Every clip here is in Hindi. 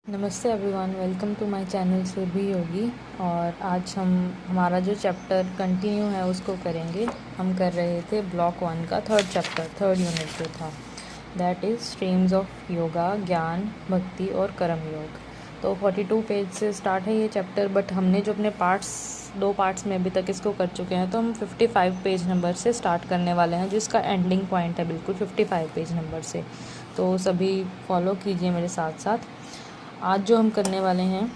नमस्ते everyone, welcome to my channel Surabhi Yogi. और आज हम हमारा जो चैप्टर कंटिन्यू है उसको करेंगे। हम कर रहे थे ब्लॉक 1 का थर्ड चैप्टर, थर्ड यूनिट जो था, that is streams of yoga, ज्ञान, भक्ति और कर्म योग। तो 42 पेज से स्टार्ट है ये चैप्टर, बट हमने जो अपने दो पार्ट्स में अभी तक इसको कर चुके हैं, तो हम 55 पेज नंबर से स्टार्ट करने वाले हैं, जिसका एंडिंग पॉइंट है बिल्कुल 55 पेज नंबर से। तो सभी फॉलो कीजिए मेरे साथ साथ। आज जो हम करने वाले हैं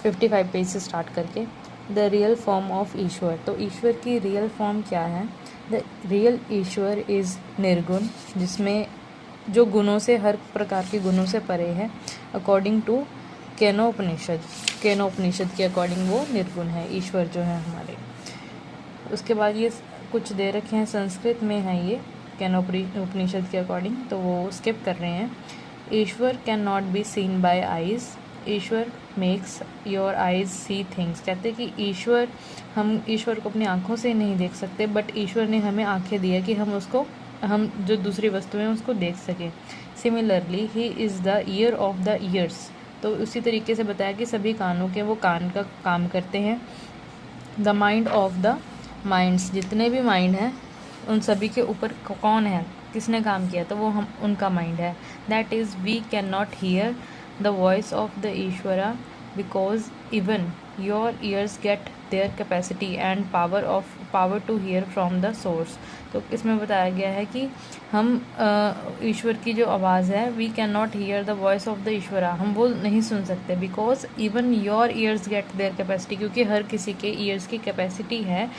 55 पेज से स्टार्ट करके, द रियल फॉर्म ऑफ ईश्वर। तो ईश्वर की रियल फॉर्म क्या है? द रियल ईश्वर इज़ निर्गुण, जिसमें जो गुणों से, हर प्रकार के गुणों से परे है। अकॉर्डिंग टू केनोपनिषद के अकॉर्डिंग वो निर्गुण है, ईश्वर जो है हमारे। उसके बाद ये कुछ दे रखे हैं, संस्कृत में है ये केनोपनिषद के अकॉर्डिंग, तो वो स्किप कर रहे हैं। Ishwar can not be seen by eyes, Ishwar makes your eyes see things. कहते हैं कि हम ईश्वर को अपनी आँखों से नहीं देख सकते, बट ईश्वर ने हमें आँखें दी है कि हम जो दूसरी वस्तुएं हैं उसको देख सकें। Similarly he is the year of the years. तो उसी तरीके से बताया कि सभी कानों के वो कान का काम करते हैं। The mind of the minds, जितने भी माइंड हैं उन सभी के ऊपर कौन है, किसने काम किया, तो वो हम उनका माइंड है। That is we can not hear the voice of the Ishwara because even your ears get their capacity and power to hear from the source. तो इसमें बताया गया है कि हम ईश्वर की जो आवाज़ है, we can not hear the voice of the Ishwara, हम वो नहीं सुन सकते। Because even your ears get their capacity, क्योंकि हर किसी के ईयर्स की कैपेसिटी है,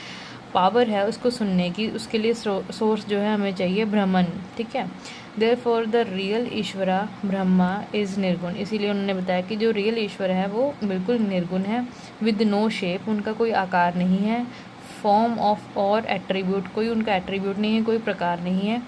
पावर है उसको सुनने की। उसके लिए सोर्स जो है हमें चाहिए ब्रह्मन, ठीक है। देयर फॉर द रियल ईश्वरा ब्रह्मा इज़ निर्गुण। इसीलिए उन्होंने बताया कि जो रियल ईश्वर है वो बिल्कुल निर्गुण है। विद नो शेप, उनका कोई आकार नहीं है। फॉर्म ऑफ और एट्रीब्यूट, कोई उनका एट्रीब्यूट नहीं है, कोई प्रकार नहीं है।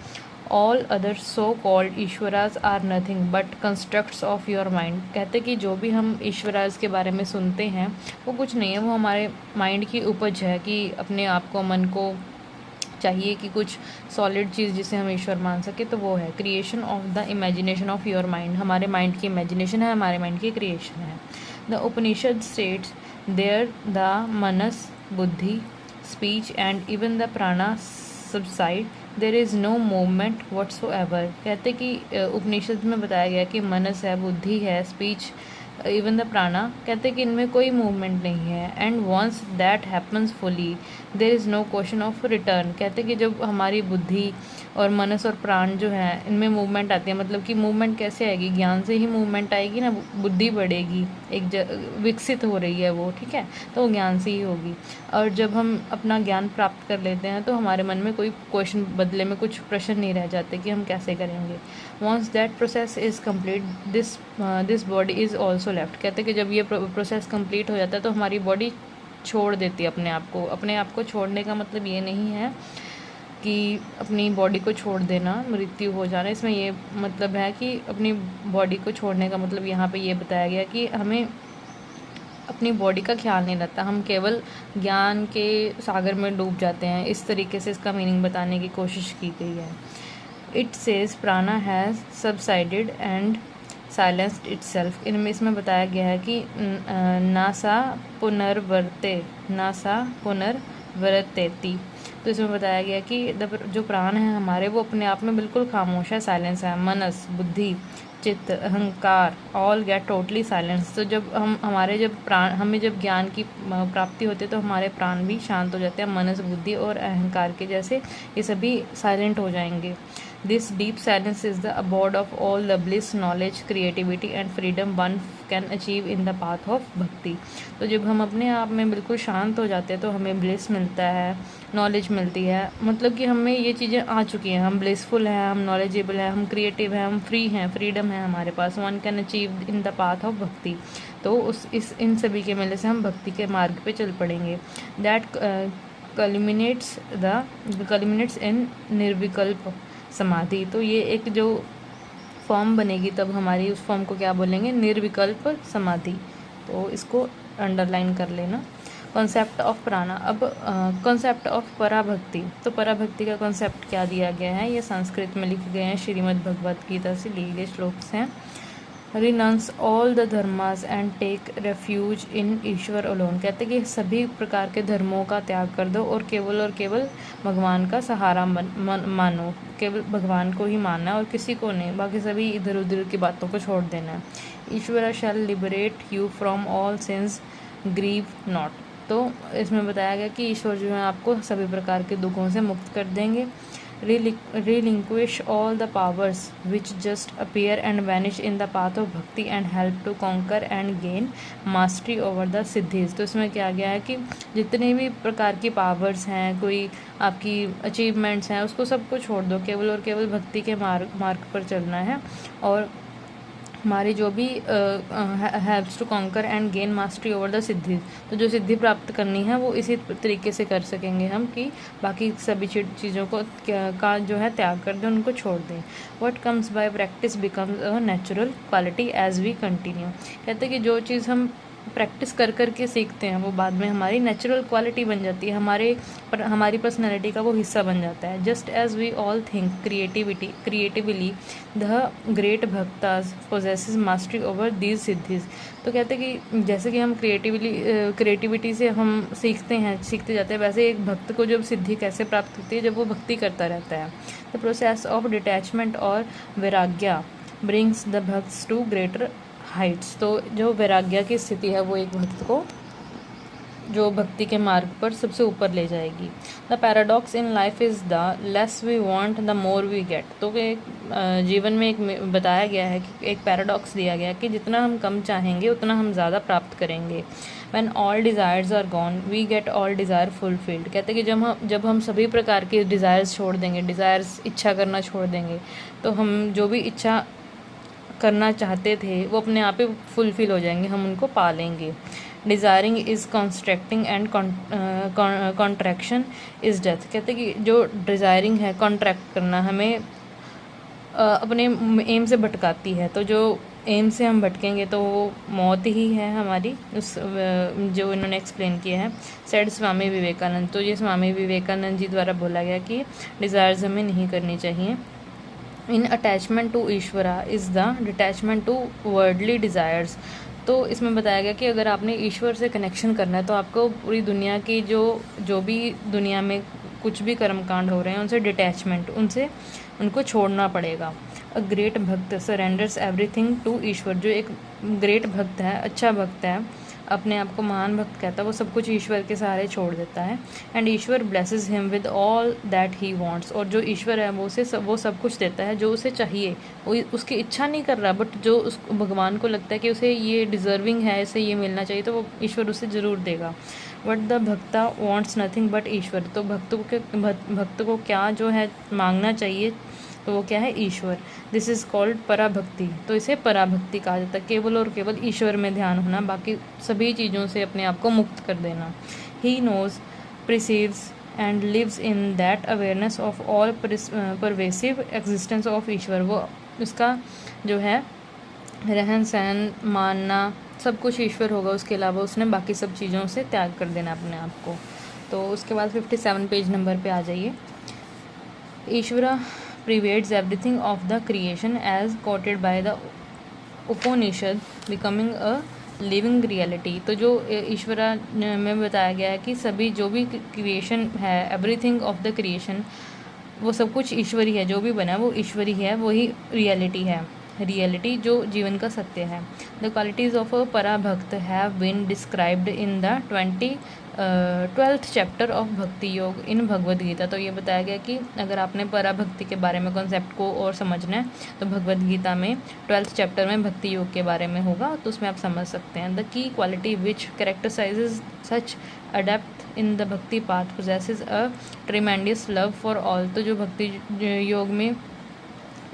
All other so called Ishwaras are nothing but constructs of your mind. कहते कि जो भी हम ईश्वराज के बारे में सुनते हैं वो कुछ नहीं है, वो हमारे माइंड की उपज है, कि अपने आप को, मन को चाहिए कि कुछ सॉलिड चीज़ जिसे हम ईश्वर मान सके, तो वो है creation of the imagination of your mind. हमारे माइंड की इमेजिनेशन है, हमारे माइंड की क्रिएशन है। The Upanishad states there the manas, buddhi, speech and even the prana subside, there is no movement whatsoever. कहते कि उपनिषद में बताया गया कि मनस है, बुद्धि है, स्पीच, इवन द प्राणा, कहते कि इनमें कोई मूवमेंट नहीं है। And once that happens fully there is no question of return. कहते कि जब हमारी बुद्धि और मनस और प्राण जो है इनमें मूवमेंट आती है, मतलब कि मूवमेंट कैसे आएगी, ज्ञान से ही मूवमेंट आएगी ना, बुद्धि बढ़ेगी, विकसित हो रही है वो, ठीक है, तो वो ज्ञान से ही होगी। और जब हम अपना ज्ञान प्राप्त कर लेते हैं तो हमारे मन में कोई क्वेश्चन, बदले में कुछ प्रश्न नहीं रह जाते कि हम कैसे करेंगे। Once that process is complete this body is also left. कहते कि जब ये प्रोसेस कम्प्लीट हो जाता है तो हमारी बॉडी छोड़ देती है अपने आप को। अपने आप को छोड़ने का मतलब ये नहीं है कि अपनी बॉडी को छोड़ देना, मृत्यु हो जाना। इसमें ये मतलब है कि अपनी बॉडी को छोड़ने का मतलब यहाँ पे ये बताया गया कि हमें अपनी बॉडी का ख्याल नहीं रहता, हम केवल ज्ञान के सागर में डूब जाते हैं। इस तरीके से इसका मीनिंग बताने की कोशिश की गई है। इट सेज प्राणा has subsided and silenced itself. इसमें बताया गया है कि नासा पुनर्वरतेति। तो इसमें बताया गया कि जो प्राण है हमारे, वो अपने आप में बिल्कुल खामोश है, साइलेंस है। मनस, बुद्धि, चित्त, अहंकार, ऑल गेट टोटली साइलेंस। तो जब हमें जब ज्ञान की प्राप्ति होती है तो हमारे प्राण भी शांत हो जाते हैं। मनस, बुद्धि और अहंकार के जैसे ये सभी साइलेंट हो जाएंगे। This deep silence is the abode of all the bliss, knowledge, creativity and freedom one can achieve in the path of bhakti. तो जब हम अपने आप में बिल्कुल शांत हो जाते हैं तो हमें ब्लिस मिलता है, नॉलेज मिलती है, मतलब कि हमें ये चीज़ें आ चुकी हैं, हम ब्लिसफुल हैं, हम नॉलेजेबल हैं, हम क्रिएटिव हैं, हम फ्री हैं, फ्रीडम है हमारे पास। One can achieve in the path of bhakti. तो इन सभी के मिलने से हम भक्ति के मार्ग पे चल पड़ेंगे। दैट कल्मिनेट्स इन निर्विकल्प समाधि। तो ये एक जो फॉर्म बनेगी तब हमारी, उस फॉर्म को क्या बोलेंगे, निर्विकल्प समाधि। तो इसको अंडरलाइन कर लेना। कॉन्सेप्ट ऑफ प्राणा। अब कॉन्सेप्ट ऑफ पराभक्ति। तो पराभक्ति का कॉन्सेप्ट क्या दिया गया है, ये संस्कृत में लिखे गए हैं, श्रीमद् भगवत गीता से लिए गए श्लोक्स हैं। Renounce all the dharmas and take refuge in Ishwar alone. कहते हैं कि सभी प्रकार के धर्मों का त्याग कर दो और केवल भगवान का सहारा मानो। केवल भगवान को ही मानना है और किसी को नहीं, बाकी सभी इधर उधर की बातों को छोड़ देना है। Ishwar shall liberate you from all sins, grieve not. तो इसमें बताया गया कि ईश्वर जो है आपको सभी प्रकार के दुखों से मुक्त कर देंगे। relinquish all the powers which just appear and vanish in the path of bhakti and help to conquer and gain mastery over the siddhis। तो इसमें क्या गया है कि जितने भी प्रकार की पावर्स हैं, कोई आपकी अचीवमेंट्स हैं, उसको सबको छोड़ दो, केवल और केवल भक्ति के मार्ग पर चलना है। और हमारी जो भी helps to conquer and gain mastery over the siddhi, तो जो सिद्धि प्राप्त करनी है वो इसी तरीके से कर सकेंगे हम कि बाकी सभी चीज़ों को का जो है त्याग कर दें, उनको छोड़ दें। What comes by practice becomes a natural quality as we continue. कहते हैं कि जो चीज़ हम प्रैक्टिस कर कर के सीखते हैं वो बाद में हमारी नेचुरल क्वालिटी बन जाती है, हमारी पर्सनैलिटी का वो हिस्सा बन जाता है। Just as we all think creatively the great bhaktas possesses mastery over these siddhis. तो कहते हैं कि जैसे कि हम क्रिएटिविटी से हम सीखते जाते हैं, वैसे एक भक्त को जब सिद्धि कैसे प्राप्त होती है, जब वो भक्ति करता रहता है। द प्रोसेस ऑफ डिटैचमेंट और वैराग्य brings the bhakts to greater heights. तो जो वैराग्य की स्थिति है वो एक भक्त को जो भक्ति के मार्ग पर सबसे ऊपर ले जाएगी। The paradox in life is the less we want the more we get. तो जीवन में एक बताया गया है कि एक पैराडॉक्स दिया गया है कि जितना हम कम चाहेंगे उतना हम ज़्यादा प्राप्त करेंगे। When all desires are gone we get all desire fulfilled. कहते हैं कि जब हम सभी प्रकार के डिज़ायर्स छोड़ देंगे, इच्छा करना छोड़ देंगे, तो हम जो भी इच्छा करना चाहते थे वो अपने आप ही फुलफिल हो जाएंगे, हम उनको पा लेंगे। Desiring is contracting and contraction is death. कहते हैं कि जो डिज़ायरिंग है, कॉन्ट्रैक्ट करना, हमें अपने एम से भटकाती है। तो जो एम से हम भटकेंगे तो वो मौत ही है हमारी, उस जो इन्होंने एक्सप्लेन किया है सेड स्वामी विवेकानंद। तो ये स्वामी विवेकानंद जी द्वारा बोला गया कि डिज़ायर्स हमें नहीं करनी चाहिए। In attachment to Ishwara is the detachment to worldly desires. तो इसमें बताया गया कि अगर आपने ईश्वर से कनेक्शन करना है तो आपको पूरी दुनिया की जो भी दुनिया में कुछ भी कर्मकांड हो रहे हैं उनसे डिटैचमेंट, उनको छोड़ना पड़ेगा। अ ग्रेट भक्त सरेंडर्स एवरीथिंग टू ईश्वर। जो एक ग्रेट भक्त है, अच्छा भक्त है, अपने आप को महान भक्त कहता है, वो सब कुछ ईश्वर के सहारे छोड़ देता है। And Ishwar blesses him with all that he wants. और जो ईश्वर है वो सब कुछ देता है जो उसे चाहिए। वो उसकी इच्छा नहीं कर रहा, बट जो उस भगवान को लगता है कि उसे ये डिज़र्विंग है, इसे ये मिलना चाहिए, तो वो ईश्वर उसे ज़रूर देगा। बट द भक्ता वांट्स नथिंग बट ईश्वर। तो भक्त को क्या जो है मांगना चाहिए, तो वो क्या है, ईश्वर। This is called parabhakti. तो इसे पराभक्ति कहा जाता है, केवल और केवल ईश्वर में ध्यान होना, बाकी सभी चीज़ों से अपने आप को मुक्त कर देना। He knows perceives and lives in that awareness of all pervasive existence of Ishwar. वो उसका जो है रहन सहन, मानना, सब कुछ ईश्वर होगा, उसके अलावा उसने बाकी सब चीज़ों से त्याग कर देना अपने आप को। तो उसके बाद 57 पेज नंबर पे आ जाइए। ईश्वरा pervades everything of the creation as quoted by the Upanishad, becoming a living reality। तो जो ईश्वरा में बताया गया है कि सभी जो भी क्रिएशन है, एवरीथिंग ऑफ द क्रिएशन, वो सब कुछ ईश्वरी है, जो भी बना वो ईश्वरी है, वही रियलिटी है, रियलिटी जो जीवन का सत्य है। The qualities of a parabhakta have been described in the 12th chapter of Bhakti Yoga इन भगवद गीता। तो ये बताया गया कि अगर आपने पराभक्ति के बारे में कॉन्सेप्ट को और समझना है तो भगवद गीता में 12th चैप्टर में भक्ति योग के बारे में होगा, तो उसमें आप समझ सकते हैं। The key quality which characterizes such adept in the bhakti path possesses a tremendous love for all. तो जो भक्ति योग में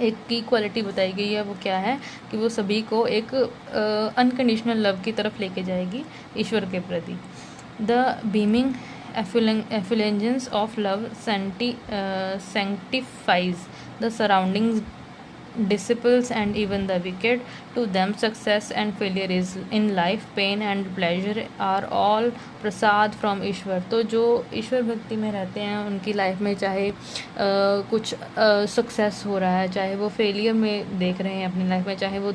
एक की क्वालिटी बताई गई है वो क्या है कि वो सभी को एक अनकंडीशनल लव की तरफ लेके जाएगी, ईश्वर के प्रति। The beaming effulgence of love sanctifies the surroundings disciples and even the wicked. To them success and failure is in life, pain and pleasure are all prasad from Ishwar. तो जो ईश्वर भक्ति में रहते हैं उनकी लाइफ में चाहे कुछ सक्सेस हो रहा है, चाहे वो फेलियर में देख रहे हैं अपनी लाइफ में, चाहे वो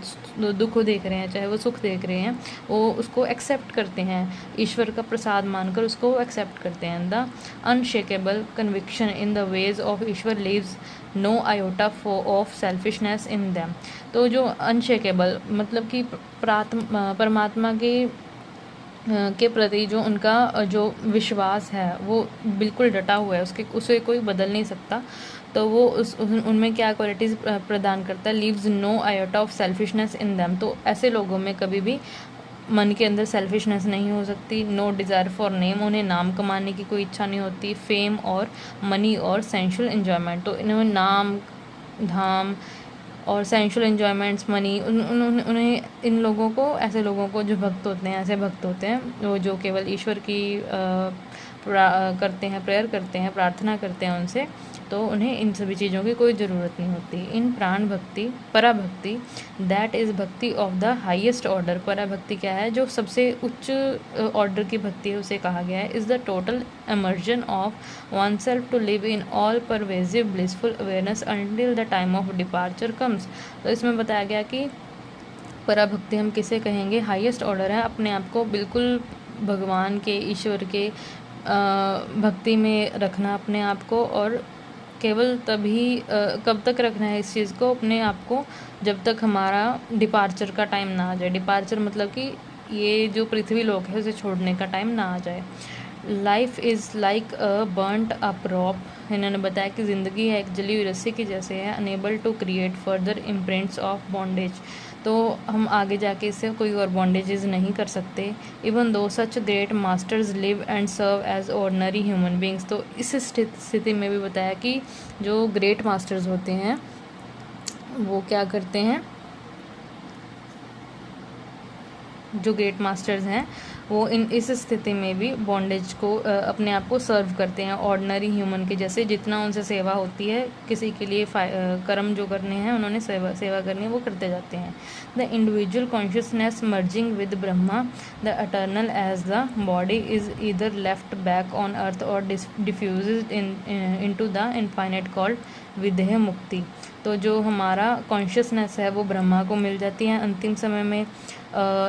दुख देख रहे हैं, चाहे वो सुख देख रहे हैं, वो उसको एक्सेप्ट करते हैं, ईश्वर का प्रसाद मानकर उसको एक्सेप्ट करते हैं। The unshakeable conviction in the ways of Ishwar leaves no iota of selfishness in them. तो जो अनशेकेबल मतलब कि परमात्मा के प्रति जो उनका जो विश्वास है वो बिल्कुल डटा हुआ है, उसे कोई बदल नहीं सकता। तो वो उनमें क्या क्वालिटीज़ प्रदान करता है, leaves no iota of selfishness in them. तो ऐसे लोगों में कभी भी मन के अंदर सेल्फिशनेस नहीं हो सकती। नो डिज़ायर फॉर नेम, उन्हें नाम कमाने की कोई इच्छा नहीं होती। फेम और मनी और सेंशुअल एंजॉयमेंट, तो इन्हें नाम धाम और सेंशुअल एंजॉयमेंट्स मनी उन्हें इन लोगों को, ऐसे लोगों को जो भक्त होते हैं, ऐसे भक्त होते हैं वो जो केवल ईश्वर की करते हैं, प्रेयर करते हैं, प्रार्थना करते हैं उनसे, तो उन्हें इन सभी चीज़ों की कोई ज़रूरत नहीं होती। इन प्राण भक्ति पराभक्ति, दैट इज़ भक्ति ऑफ द हाईएस्ट ऑर्डर। पराभक्ति क्या है, जो सबसे उच्च ऑर्डर की भक्ति है उसे कहा गया है। Is the total immersion of oneself to live in all pervasive blissful awareness until the time of departure comes. तो इसमें बताया गया कि पराभक्ति हम किसे कहेंगे, हाईएस्ट ऑर्डर है, अपने आप को बिल्कुल भगवान के, ईश्वर के भक्ति में रखना अपने आप को, और केवल तभी कब तक रखना है इस चीज़ को, अपने आप को, जब तक हमारा डिपार्चर का टाइम ना आ जाए। डिपार्चर मतलब कि ये जो पृथ्वी लोक है उसे छोड़ने का टाइम ना आ जाए। Life is like a burnt up rope, इन्होंने बताया कि ज़िंदगी है एक जली हुई रस्सी की जैसे है। Unable to create further imprints of bondage, तो हम आगे जाके इससे कोई और बॉन्डेजेस नहीं कर सकते। Even though such great masters live and serve as ordinary human beings, तो इस स्थिति में भी बताया कि जो ग्रेट मास्टर्स होते हैं वो क्या करते हैं, जो ग्रेट मास्टर्स हैं वो इस स्थिति में भी बॉन्डेज को अपने आप को सर्व करते हैं ऑर्डिनरी ह्यूमन के जैसे। जितना उनसे सेवा होती है, किसी के लिए कर्म जो करने हैं उन्होंने सेवा करनी है वो करते जाते हैं। The individual consciousness merging with Brahma the eternal as the body is either left back on earth और diffuse into the infinite called videha mukti. तो जो हमारा कॉन्शियसनेस है वो ब्रह्मा को मिल जाती है अंतिम समय में।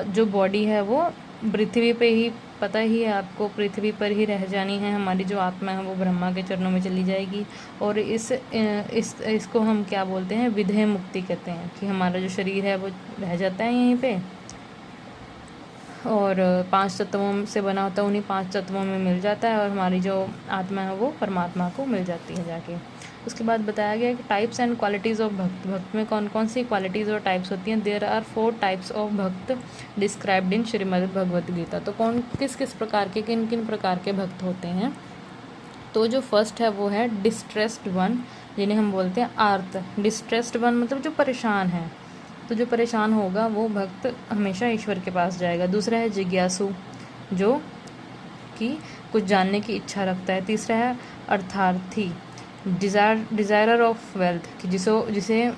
जो बॉडी है वो पृथ्वी पे ही, पता ही है आपको, पृथ्वी पर ही रह जानी है। हमारी जो आत्मा है वो ब्रह्मा के चरणों में चली जाएगी। और इसको हम क्या बोलते हैं, विदेह मुक्ति कहते हैं, कि हमारा जो शरीर है वो रह जाता है यहीं पे और 5 तत्वों से बना होता है, उन्हीं 5 तत्वों में मिल जाता है और हमारी जो आत्मा है वो परमात्मा को मिल जाती है जाके। उसके बाद बताया गया कि टाइप्स एंड क्वालिटीज़ ऑफ भक्त, भक्त में कौन कौन सी क्वालिटीज़ और टाइप्स होती हैं। देयर आर 4 टाइप्स ऑफ भक्त डिस्क्राइब्ड इन श्रीमद् भगवद गीता। तो कौन किस किस प्रकार के, किन किन प्रकार के भक्त होते हैं। तो जो फर्स्ट है वो है डिस्ट्रेस्ड वन, जिन्हें हम बोलते हैं आर्त। डिस्ट्रेस्ड वन मतलब जो परेशान है, तो जो परेशान होगा वो भक्त हमेशा ईश्वर के पास जाएगा। दूसरा है जिज्ञासु, जो कि कुछ जानने की इच्छा रखता है। तीसरा है अर्थार्थी, डिज़ायरर ऑफ वेल्थ, कि जिसे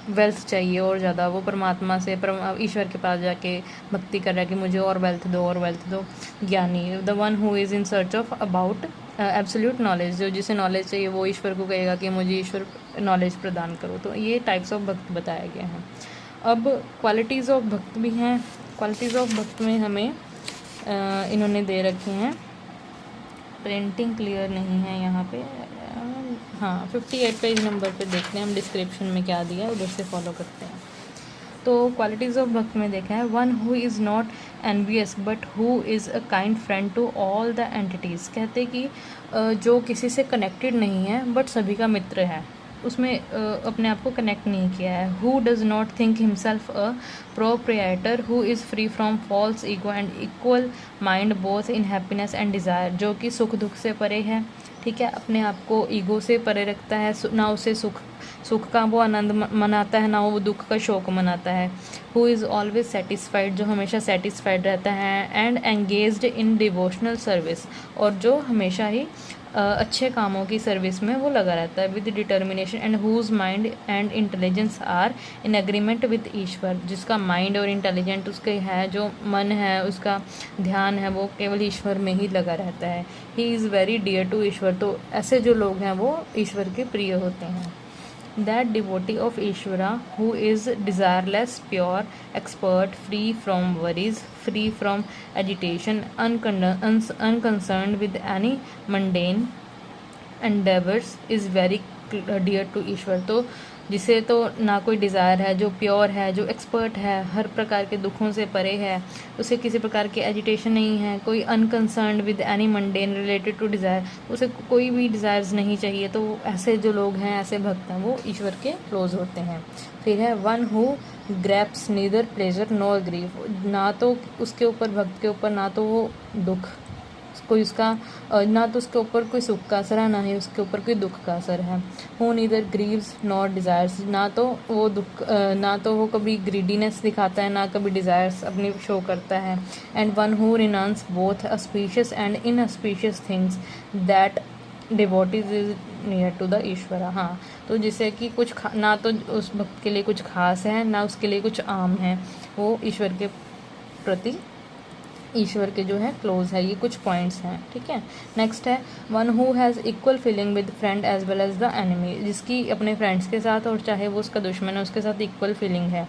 वेल्थ चाहिए और ज़्यादा, वो परमात्मा से ईश्वर के पास जाके भक्ति कर रहा है कि मुझे और वेल्थ दो और वेल्थ दो। ज्ञानी, the one who is in search of about absolute knowledge, जो जिसे नॉलेज चाहिए वो ईश्वर को कहेगा कि मुझे ईश्वर नॉलेज प्रदान करो। तो ये टाइप्स ऑफ भक्त बताया गया है। अब क्वालिटीज़ ऑफ भक्त भी हैं। क्वालिटीज़ ऑफ भक्त में हमें इन्होंने दे रखे हैं, प्रिंटिंग क्लियर नहीं है यहाँ पे, हाँ 58 पेज नंबर पे देखते हैं हम डिस्क्रिप्शन में क्या दिया है, उधर से फॉलो करते हैं। तो क्वालिटीज़ ऑफ भक्त में देखा है, one who is not envious but who is a kind friend to all the entities. कहते कि जो किसी से कनेक्टेड नहीं है बट सभी का मित्र है, उसमें अपने आप को कनेक्ट नहीं किया है। Who does not think himself a proprietor, who is free from false ego and equal mind both in happiness and desire, जो कि सुख दुख से परे है, ठीक है, अपने आप को ईगो से परे रखता है, ना उसे सुख सुख का वो आनंद मनाता है, ना वो दुख का शोक मनाता है। हु इज़ ऑलवेज सेटिस्फाइड, जो हमेशा सेटिस्फाइड रहता है। And engaged in devotional service, और जो हमेशा ही अच्छे कामों की सर्विस में वो लगा रहता है। With determination, and whose mind and intelligence are in agreement with Ishwar, जिसका माइंड और इंटेलिजेंट उसके है, जो मन है उसका ध्यान है वो केवल ईश्वर में ही लगा रहता है। He is very dear to Ishwar, तो ऐसे जो लोग हैं वो ईश्वर के प्रिय होते हैं। That devotee of Ishvara who is desireless, pure, expert, free from worries, free from agitation, unconcerned with any mundane endeavors, is very dear to ईश्वर। तो जिसे तो ना कोई डिज़ायर है, जो प्योर है, जो एक्सपर्ट है, हर प्रकार के दुखों से परे है, उसे किसी प्रकार की एजिटेशन नहीं है, कोई unconcerned with any mundane related to desire, उसे कोई भी डिज़ायर्स नहीं चाहिए, तो ऐसे जो लोग हैं, ऐसे भक्त हैं, वो ईश्वर के क्लोज होते हैं। फिर है one who grasps neither pleasure nor grief, ना तो उसके ऊपर, भक्त के ऊपर ना तो वो दुख कोई उसका, ना तो उसके ऊपर कोई सुख का असर है, ना ही उसके ऊपर कोई दुख का असर है। Who neither Greaves nor desires, ना तो वो दुख, ना तो वो कभी ग्रीडीनेस दिखाता है, ना कभी डिज़ायर्स अपनी शो करता है। And one who renounce both auspicious and inauspicious things, that devotees is near to the Ishwar. हाँ, तो जिसे कि कुछ ना तो उस भक्त के लिए कुछ खास है, ना उसके लिए कुछ आम है, वो ईश्वर के प्रति, ईश्वर के जो है क्लोज है। ये कुछ पॉइंट्स हैं, ठीक है। नेक्स्ट है one who has equal feeling with friend as well as the enemy, जिसकी अपने फ्रेंड्स के साथ और चाहे वो उसका दुश्मन है उसके साथ इक्वल फीलिंग है,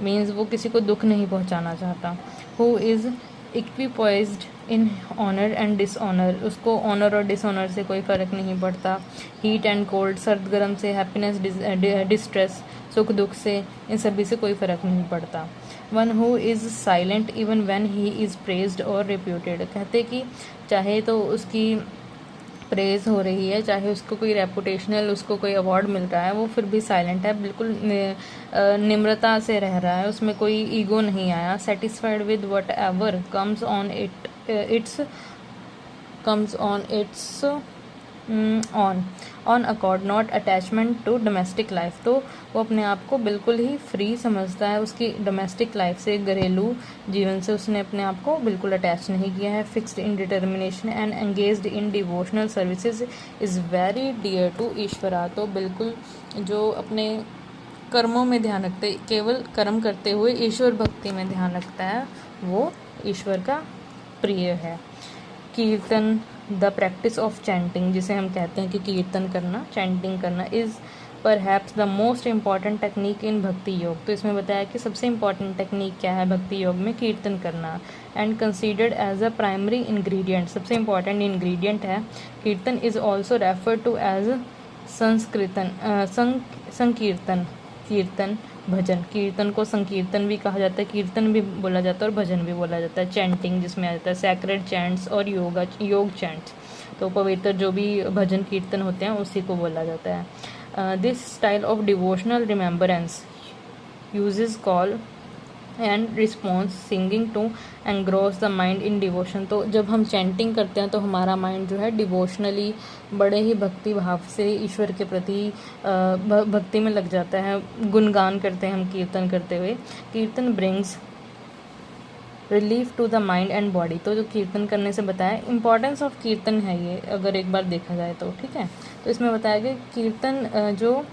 मीन्स वो किसी को दुख नहीं पहुंचाना चाहता। Who is equipoised in honour and dishonour, उसको ऑनर और डिसऑनर से कोई फ़र्क नहीं पड़ता। हीट एंड कोल्ड, सर्द गर्म से, हैप्पीनेस डिस्ट्रेस, सुख दुख से, इन सभी से कोई फ़र्क नहीं पड़ता। One who is silent even when he is praised और रिप्यूटेड, कहते कि चाहे तो उसकी प्रेज़ हो रही है, चाहे उसको कोई रेपुटेशनल, उसको कोई अवार्ड मिल रहा है, वो फिर भी साइलेंट है, बिल्कुल निम्रता से रह रहा है, उसमें कोई ईगो नहीं आया। Satisfied with whatever comes on its own accord, not attachment to domestic life, तो वो अपने आप को बिल्कुल ही फ्री समझता है, उसकी डोमेस्टिक लाइफ से, घरेलू जीवन से उसने अपने आप को बिल्कुल अटैच नहीं किया है। Fixed in determination and engaged in devotional services is very dear to Ishwara, तो बिल्कुल जो अपने कर्मों में ध्यान रखते, केवल कर्म करते हुए ईश्वर भक्ति में ध्यान रखता है, वो ईश्वर का प्रिय है। कीर्तन, द प्रैक्टिस ऑफ चैंटिंग, जिसे हम कहते हैं कि कीर्तन करना, चैंटिंग करना, is perhaps the most important technique in भक्ति योग, तो इसमें बताया कि सबसे इम्पॉर्टेंट टेक्निक क्या है भक्ति योग में, कीर्तन करना। And considered as a primary ingredient, सबसे इम्पॉर्टेंट इंग्रेडिएंट है। Kirtan is also refer to as sankirtan, kirtan, भजन, कीर्तन को संकीर्तन भी कहा जाता है, कीर्तन भी बोला जाता है और भजन भी बोला जाता है। चैंटिंग जिसमें आ जाता है सैक्रेड चैंट्स और योग चैंट्स, तो पवित्र जो भी भजन कीर्तन होते हैं उसी को बोला जाता है। This style of devotional remembrance uses call and response singing to engross the mind in devotion, तो जब हम चैंटिंग करते हैं तो हमारा माइंड जो है डिवोशनली, बड़े ही भक्ति भाव से ईश्वर के प्रति भक्ति में लग जाता है, गुणगान करते हैं हम कीर्तन करते हुए। Kirtan brings relief to the mind and body, तो जो कीर्तन करने से बताया, इंपॉर्टेंस ऑफ कीर्तन है ये अगर एक बार देखा जाए तो, ठीक है। तो इसमें बताया कि कीर्तन जो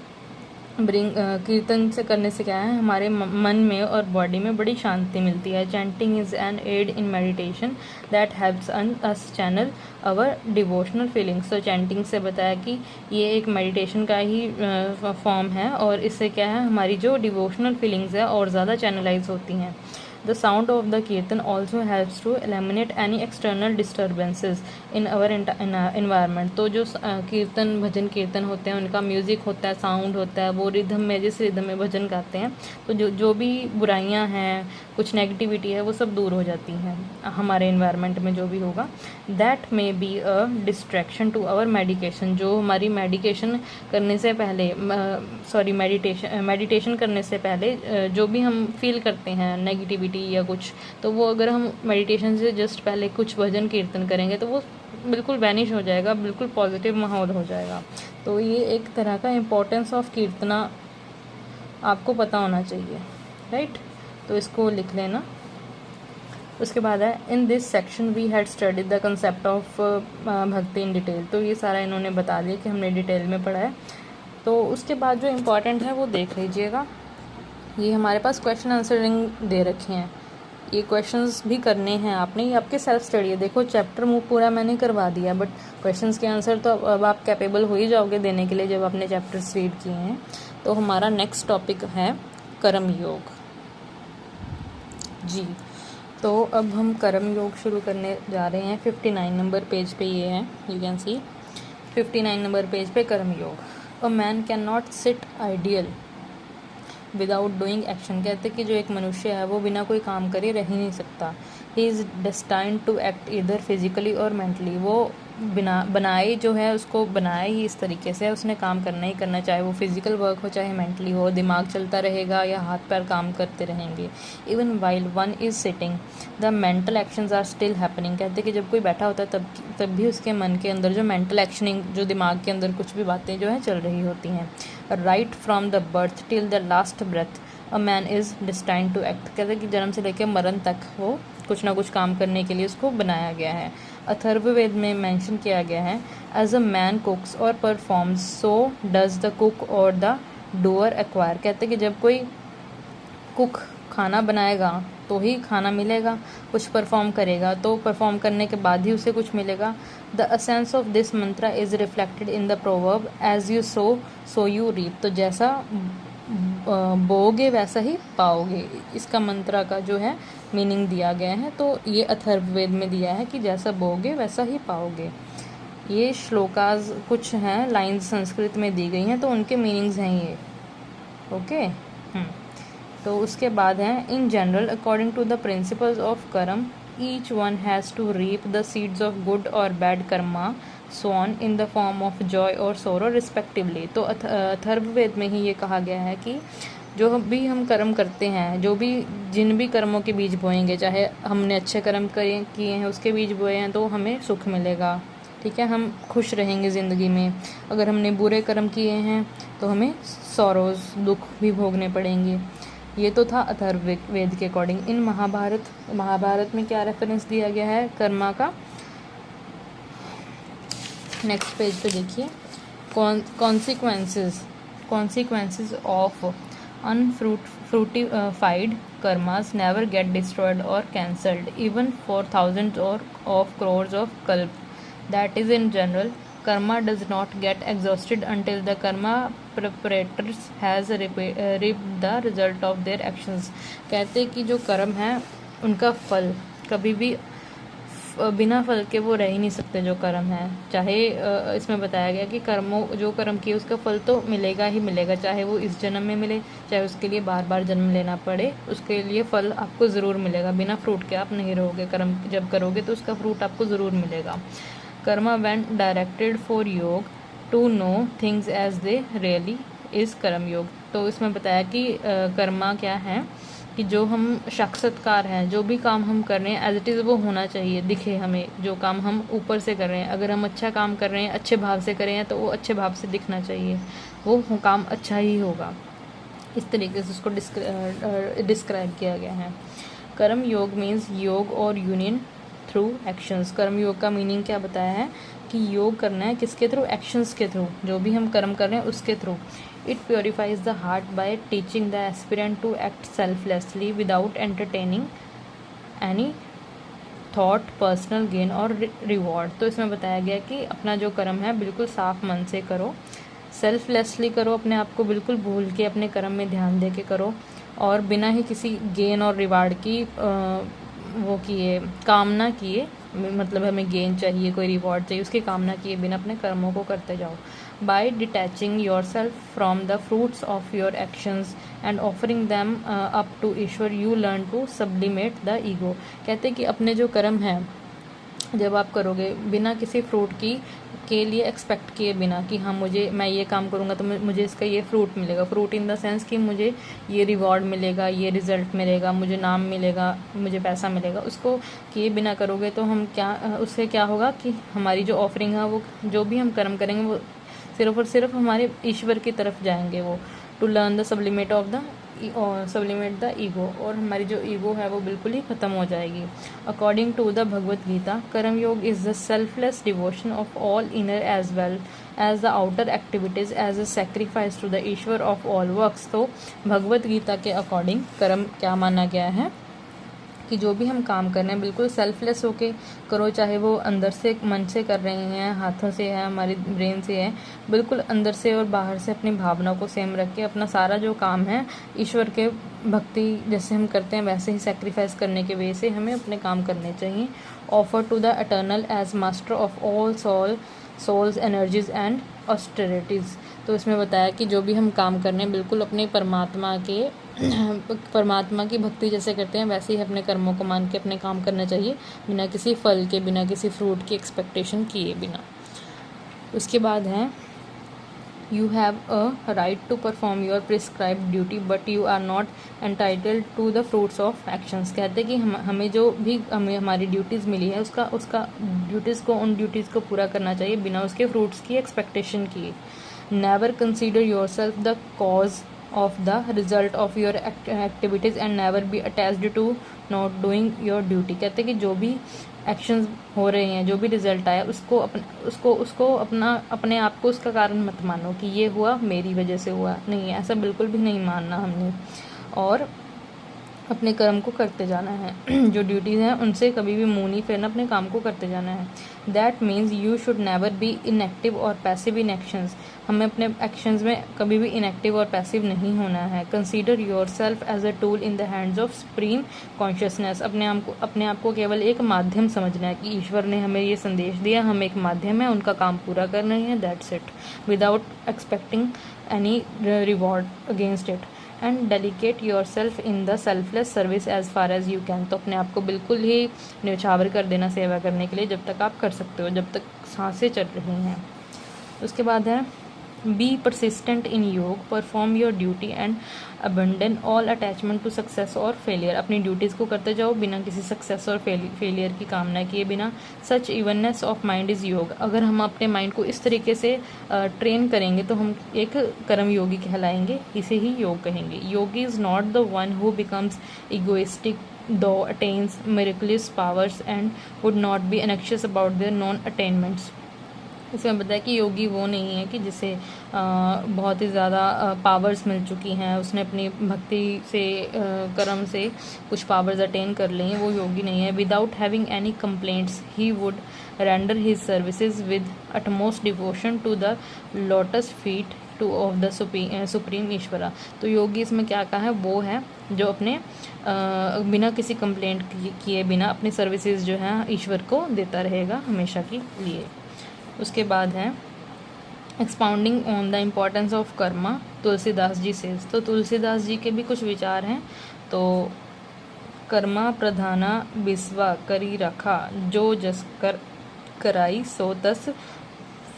कीर्तन से करने से क्या है, हमारे मन में और बॉडी में बड़ी शांति मिलती है। Chanting is an aid in meditation that helps us channel our devotional feelings, तो चैंटिंग से बताया कि ये एक मेडिटेशन का ही फॉर्म है, और इससे क्या है, हमारी जो डिवोशनल फीलिंग्स है और ज़्यादा चैनलाइज होती हैं। The sound of the kirtan also helps to eliminate any external disturbances in our environment, तो जो कीर्तन भजन कीर्तन होते हैं उनका म्यूज़िक होता है, साउंड होता है, वो रिदम में, जिस रिदम में भजन गाते हैं, तो जो भी बुराइयां हैं, कुछ नेगेटिविटी है, वो सब दूर हो जाती हैं हमारे इन्वायरमेंट में जो भी होगा। That may be a distraction to our medication, जो हमारी मेडिकेशन करने से पहले, मेडिटेशन करने से पहले जो भी हम फील करते हैं नेगेटिविटी टी या कुछ, तो वो अगर हम मेडिटेशन से जस्ट पहले कुछ भजन कीर्तन करेंगे तो वो बिल्कुल वैनिश हो जाएगा, बिल्कुल पॉजिटिव माहौल हो जाएगा। तो ये एक तरह का इम्पोर्टेंस ऑफ कीर्तना आपको पता होना चाहिए, राइट। तो इसको लिख लेना। उसके बाद है in this section we had studied the concept of bhakti in detail. तो ये सारा इन्होंने बता दिया कि हमने डिटेल में पढ़ा है। तो उसके बाद जो इम्पोर्टेंट है वो देख लीजिएगा। ये हमारे पास क्वेश्चन आंसरिंग दे रखे हैं, ये क्वेश्चंस भी करने हैं आपने, ये आपके सेल्फ स्टडी है। देखो चैप्टर पूरा मैंने करवा दिया, बट क्वेश्चंस के आंसर तो अब आप कैपेबल हो ही जाओगे देने के लिए जब आपने चैप्टर्स रीड किए हैं। तो हमारा नेक्स्ट टॉपिक है कर्म योग जी। तो अब हम कर्म योग शुरू करने जा रहे हैं। 59 नंबर पेज पे ये है, you can see 59 number page पे कर्म योग। A man can not sit ideal without doing action. कहते कि जो एक मनुष्य है वो बिना कोई काम करे रह ही नहीं सकता। He is destined to act इधर फिजिकली और मेंटली। वो बनाए जो है उसको बनाए ही इस तरीके से, उसने काम करना ही करना, चाहे वो फिजिकल वर्क हो चाहे मेंटली हो। दिमाग चलता रहेगा या हाथ पैर काम करते रहेंगे। Even while one is sitting the mental actions are still happening. कहते कि जब कोई बैठा होता है तब भी उसके मन के अंदर जो मेंटल एक्शनिंग, जो दिमाग के अंदर कुछ भी बातें जो है चल रही होती हैं। Right from the birth till the last breath a man is destined to act. कहते कि जन्म से लेकर मरण तक वो कुछ ना कुछ काम करने के लिए उसको बनाया गया है। अथर्ववेद में मेंशन किया गया है एज अ मैन कुक्स और performs so does the cook और द डूअर एक्वायर। कहते कि जब कोई कुक खाना बनाएगा तो ही खाना मिलेगा, कुछ परफॉर्म करेगा तो परफॉर्म करने के बाद ही उसे कुछ मिलेगा। The essence of this mantra is reflected in the proverb as you sow you reap. तो जैसा बोओगे वैसा ही पाओगे, इसका मंत्रा का जो है मीनिंग दिया गया है। तो ये अथर्ववेद में दिया है कि जैसा बोओगे वैसा ही पाओगे। ये श्लोकाज कुछ हैं, लाइन्स संस्कृत में दी गई हैं, तो उनके मीनिंग्स हैं ये, ओके। तो उसके बाद है in general according to the principles of karma each one has to reap the seeds of good और bad karma sown in the form of joy और सोरो रिस्पेक्टिवली। तो अथर्ववेद में ही ये कहा गया है कि जो भी हम कर्म करते हैं, जिन भी कर्मों के बीज बोएंगे, चाहे हमने अच्छे कर्म किए हैं उसके बीज बोए हैं तो हमें सुख मिलेगा, ठीक है, हम खुश रहेंगे ज़िंदगी में। अगर हमने बुरे कर्म किए हैं तो हमें सॉरोज, दुख भी भोगने पड़ेंगे। ये तो था अथर्ववेद के अकॉर्डिंग। इन महाभारत में क्या रेफरेंस दिया गया है कर्मा का, नेक्स्ट पेज पे देखिए। Consequences of unfruitified karmas never get destroyed or cancelled even for thousands or of crores of kalp. That is, in general, karma does not get exhausted until the karma preparators has reaped the result of their actions. कहते कि जो कर्म है उनका फल कभी भी बिना फल के वो रह ही नहीं सकते। जो कर्म है, चाहे इसमें बताया गया कि जो कर्म किए उसका फल तो मिलेगा ही मिलेगा, चाहे वो इस जन्म में मिले चाहे उसके लिए बार बार जन्म लेना पड़े, उसके लिए फल आपको ज़रूर मिलेगा। बिना फ्रूट के आप नहीं रहोगे, कर्म जब करोगे तो उसका फ्रूट आपको ज़रूर मिलेगा। Karma when directed for yoga to know things as they really is karma yoga. तो इसमें बताया कि कर्मा क्या है कि जो हम साक्षात्कार हैं, जो भी काम हम कर रहे हैं एज इट इज़ वो होना चाहिए, दिखे हमें। जो काम हम ऊपर से कर रहे हैं, अगर हम अच्छा काम कर रहे हैं, अच्छे भाव से कर रहे हैं तो वो अच्छे भाव से दिखना चाहिए, वो काम अच्छा ही होगा। इस तरीके से उसको डिस्क्राइब किया गया है। कर्म योग मीन्स योग और यूनियन थ्रू एक्शंस। कर्म योग का मीनिंग क्या बताया है कि योग करना है किसके थ्रू, एक्शंस के थ्रू, जो भी हम कर्म कर रहे हैं उसके through. It purifies the heart by teaching the aspirant to act selflessly without entertaining any thought, personal gain और reward। तो इसमें बताया गया कि अपना जो कर्म है बिल्कुल साफ मन से करो, सेल्फलेसली करो, अपने आप को बिल्कुल भूल के अपने कर्म में ध्यान दे के करो, और बिना ही किसी गेन और रिवार्ड की कामना किए, मतलब हमें गेन चाहिए, कोई रिवॉर्ड चाहिए, उसकी कामना किए बिना अपने कर्मों को करते जाओ। By detaching yourself from the fruits of your actions and offering them up to Ishwar you learn to sublimate the ego. कहते कि अपने जो कर्म हैं जब आप करोगे बिना किसी फ्रूट की के लिए एक्सपेक्ट किए बिना कि हाँ मैं ये काम करूँगा तो मुझे इसका ये फ्रूट मिलेगा, फ्रूट इन द सेंस कि मुझे ये रिवॉर्ड मिलेगा, ये रिज़ल्ट मिलेगा, मुझे नाम मिलेगा, मुझे पैसा मिलेगा, उसको किए बिना करोगे तो हम क्या उससे क्या होगा कि हमारी जो ऑफरिंग है वो जो भी हम कर्म करेंगे वो सिर्फ और सिर्फ हमारे ईश्वर की तरफ जाएंगे, वो to learn the sublimate of the sublimate the ego, और हमारी जो ईगो है वो बिल्कुल ही ख़त्म हो जाएगी। According to the Bhagavad Gita, karma yoga is the selfless devotion of all inner as well as the outer activities as a sacrifice to the Ishwar of all works. तो भगवत गीता के अकॉर्डिंग कर्म क्या माना गया है कि जो भी हम काम कर रहे हैं बिल्कुल सेल्फलेस होके करो, चाहे वो अंदर से मन से कर रहे हैं, हाथों से है, हमारी ब्रेन से है, बिल्कुल अंदर से और बाहर से अपनी भावना को सेम रख के अपना सारा जो काम है ईश्वर के भक्ति जैसे हम करते हैं वैसे ही सेक्रीफाइस करने के वजह से हमें अपने काम करने चाहिए। Offer to the eternal as master of all souls energies and austerities. तो इसमें बताया कि जो भी हम काम कर रहे हैं बिल्कुल अपने परमात्मा की भक्ति जैसे करते हैं वैसे ही अपने कर्मों को मान के अपने काम करना चाहिए, बिना किसी फल के, बिना किसी फ्रूट की एक्सपेक्टेशन किए बिना। उसके बाद है you have a right to perform your prescribed duty but you are not entitled to the fruits of actions. कहते हैं कि हमें जो भी हमें हमारी ड्यूटीज़ मिली है उसका ड्यूटीज़ को उन ड्यूटीज़ को पूरा करना चाहिए बिना उसके फ्रूट्स की एक्सपेक्टेशन किए। Never consider your self the cause of the result of your activities and never be attached to not doing your duty। कहते हैं कि जो भी एक्शंस हो रहे हैं, जो भी रिजल्ट आया उसको अपने आप को उसका कारण मत मानो कि ये हुआ मेरी वजह से हुआ, नहीं, ऐसा बिल्कुल भी नहीं मानना हमने, और अपने कर्म को करते जाना है। जो ड्यूटीज़ हैं उनसे कभी भी मुंह नहीं फेरना, अपने काम को करते जाना है। That means you should never be inactive और पैसिव इन एक्शंस। हमें अपने एक्शंस में कभी भी इनएक्टिव और पैसिव नहीं होना है। Consider yourself as a tool in the hands of supreme consciousness. अपने आप को केवल एक माध्यम समझना है कि ईश्वर ने हमें ये संदेश दिया, हम एक माध्यम है, उनका काम पूरा कर रहे हैं, that's it, without expecting any reward against it. And dedicate yourself in the selfless service as far as you can. तो अपने आप को बिल्कुल ही न्यौछावर कर देना सेवा करने के लिए जब तक आप कर सकते हो, जब तक सांसें चल रही हैं। उसके बाद है B persistent in yoga, perform your duty and abandon all attachment to success और फेलियर। अपनी ड्यूटीज़ को करते जाओ बिना किसी सक्सेस और फेलियर की कामना किए बिना। सच इवननेस ऑफ माइंड इज़ योग। अगर हम अपने माइंड को इस तरीके से ट्रेन करेंगे तो हम एक कर्म योगी कहलाएंगे, इसे ही योग कहेंगे। Yogi is not the one who becomes egoistic though attains miraculous powers and would not be anxious about their non attainments. इसमें बताया कि योगी वो नहीं है कि जिसे बहुत ही ज़्यादा पावर्स मिल चुकी हैं, उसने अपनी भक्ति से कर्म से कुछ पावर्स अटेन कर ली हैं, वो योगी नहीं है। Without having any complaints he would render his services with utmost devotion to the lotus feet to of the supreme Ishwara. तो योगी इसमें क्या कहा है, वो है जो अपने बिना किसी कंप्लेंट किए बिना अपनी सर्विसेज जो है ईश्वर को देता रहेगा हमेशा के लिए। उसके बाद है expounding on the importance of karma, Tulsidas ji से। तो तुलसीदास जी के भी कुछ विचार हैं। तो कर्मा प्रधाना बिस्वा करी रखा, जो जस कर कराई सो तस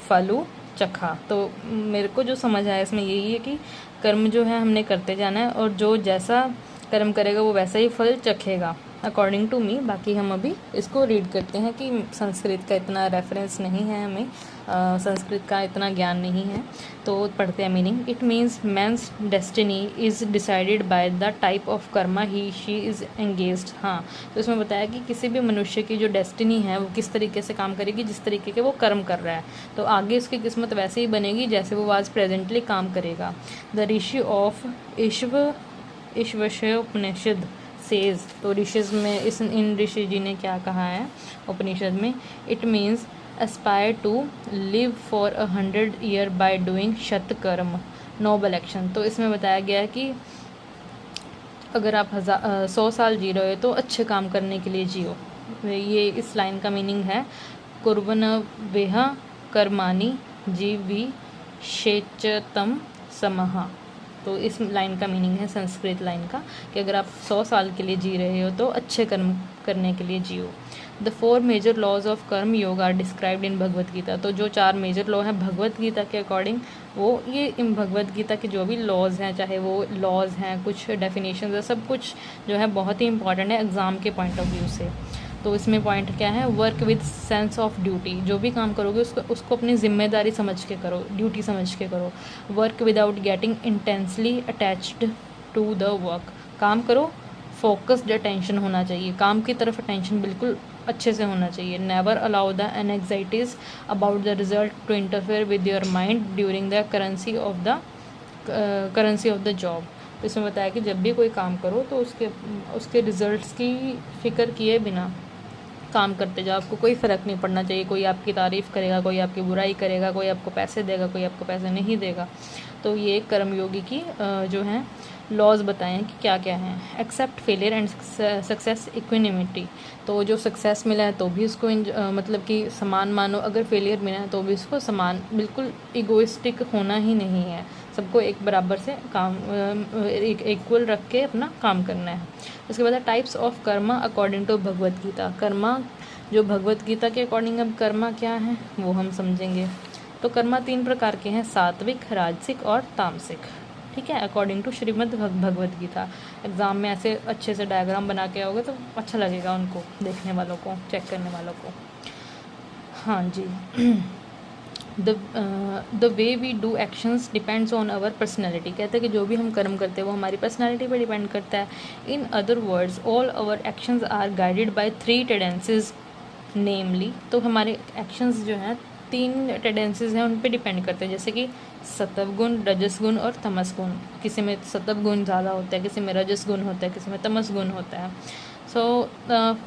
फलू चखा। तो मेरे को जो समझ आया इसमें यही है कि कर्म जो है हमने करते जाना है और जो जैसा कर्म करेगा वो वैसा ही फल चखेगा, अकॉर्डिंग टू मी। बाकी हम अभी इसको रीड करते हैं कि संस्कृत का इतना रेफरेंस नहीं है, हमें संस्कृत का इतना ज्ञान नहीं है, तो पढ़ते हैं meaning. It means man's destiny is decided by the type of karma he she is engaged. हाँ, तो इसमें बताया कि किसी भी मनुष्य की जो डेस्टिनी है वो किस तरीके से काम करेगी, जिस तरीके के वो कर्म कर रहा है, तो आगे उसकी किस्मत वैसे ही बनेगी जैसे वो आज प्रेजेंटली काम करेगा। The rishi of Ishwaropanishad says. तो ऋषिज में इन ऋषि जी ने क्या कहा है उपनिषद में, it means aspire to live for 100 years by doing shatkarma noble action. तो इसमें बताया गया है कि अगर आप 100 साल जी रहे हो तो अच्छे काम करने के लिए जियो। ये इस लाइन का मीनिंग है, कुर्बन वेह कर्माणि जीवी शेचतम समहा। तो इस लाइन का मीनिंग है, संस्कृत लाइन का, कि अगर आप 100 साल के लिए जी रहे हो तो अच्छे कर्म करने के लिए जियो। The 4 major laws of karma योग are described in Bhagavad Gita. तो जो 4 मेजर लॉ हैं भगवत गीता के अकॉर्डिंग, वो ये इन भगवत गीता के जो भी लॉज हैं, चाहे वो लॉज हैं, कुछ डेफिनेशंस है, सब कुछ जो है बहुत ही इंपॉर्टेंट है एग्ज़ाम के पॉइंट ऑफ व्यू से। तो इसमें पॉइंट क्या है, work with sense of duty. जो भी काम करोगे उसको अपनी जिम्मेदारी समझ के करो, ड्यूटी समझ के करो। Work without getting intensely attached to the work. काम करो, फोकस्ड अटेंशन होना चाहिए, काम की तरफ अटेंशन बिल्कुल अच्छे से होना चाहिए। Never allow the anxieties about the result to interfere with your mind during the currency of the job. इसमें बताया कि जब भी कोई काम करो तो उसके रिजल्ट्स की फ़िक्र किए बिना काम करते जाओ। आपको कोई फ़र्क नहीं पड़ना चाहिए, कोई आपकी तारीफ़ करेगा, कोई आपकी बुराई करेगा, कोई आपको पैसे देगा, कोई आपको पैसे नहीं देगा। तो ये कर्मयोगी की जो हैं लॉज बताए हैं कि क्या क्या हैं। Accept failure and success equanimity. तो जो सक्सेस मिला है तो भी उसको मतलब कि समान मानो, अगर फेलियर मिला है तो भी उसको समान, बिल्कुल इगोइस्टिक होना ही नहीं है। सबको एक बराबर से काम एक इक्वल रख के अपना काम करना है। उसके बाद types of karma according to Bhagavad Gita. कर्मा जो भगवत गीता के अकॉर्डिंग, अब कर्मा क्या है वो हम समझेंगे। तो कर्मा 3 प्रकार के हैं, सात्विक, राजसिक और तामसिक। ठीक है, according to Shrimad Bhagavad Gita. Exam में ऐसे अच्छे से डायग्राम बना के आओगे तो अच्छा लगेगा उनको, देखने वालों को, चेक करने वालों को। हाँ जी। The way we do actions depends on our personality. कहते हैं कि जो भी हम कर्म करते हैं वो हमारी पर्सनैलिटी पर डिपेंड करता है। In other words all our actions are guided by 3 tendencies namely. तो हमारे एक्शंस जो हैं 3 टेंडेंसीज हैं, उन पे डिपेंड करते हैं, जैसे कि सत्व गुण, रजस गुण और तमस गुण। किसी में सत्व गुण ज़्यादा होता है, किसी में रजस गुण होता है, किसी में तमस गुण होता है।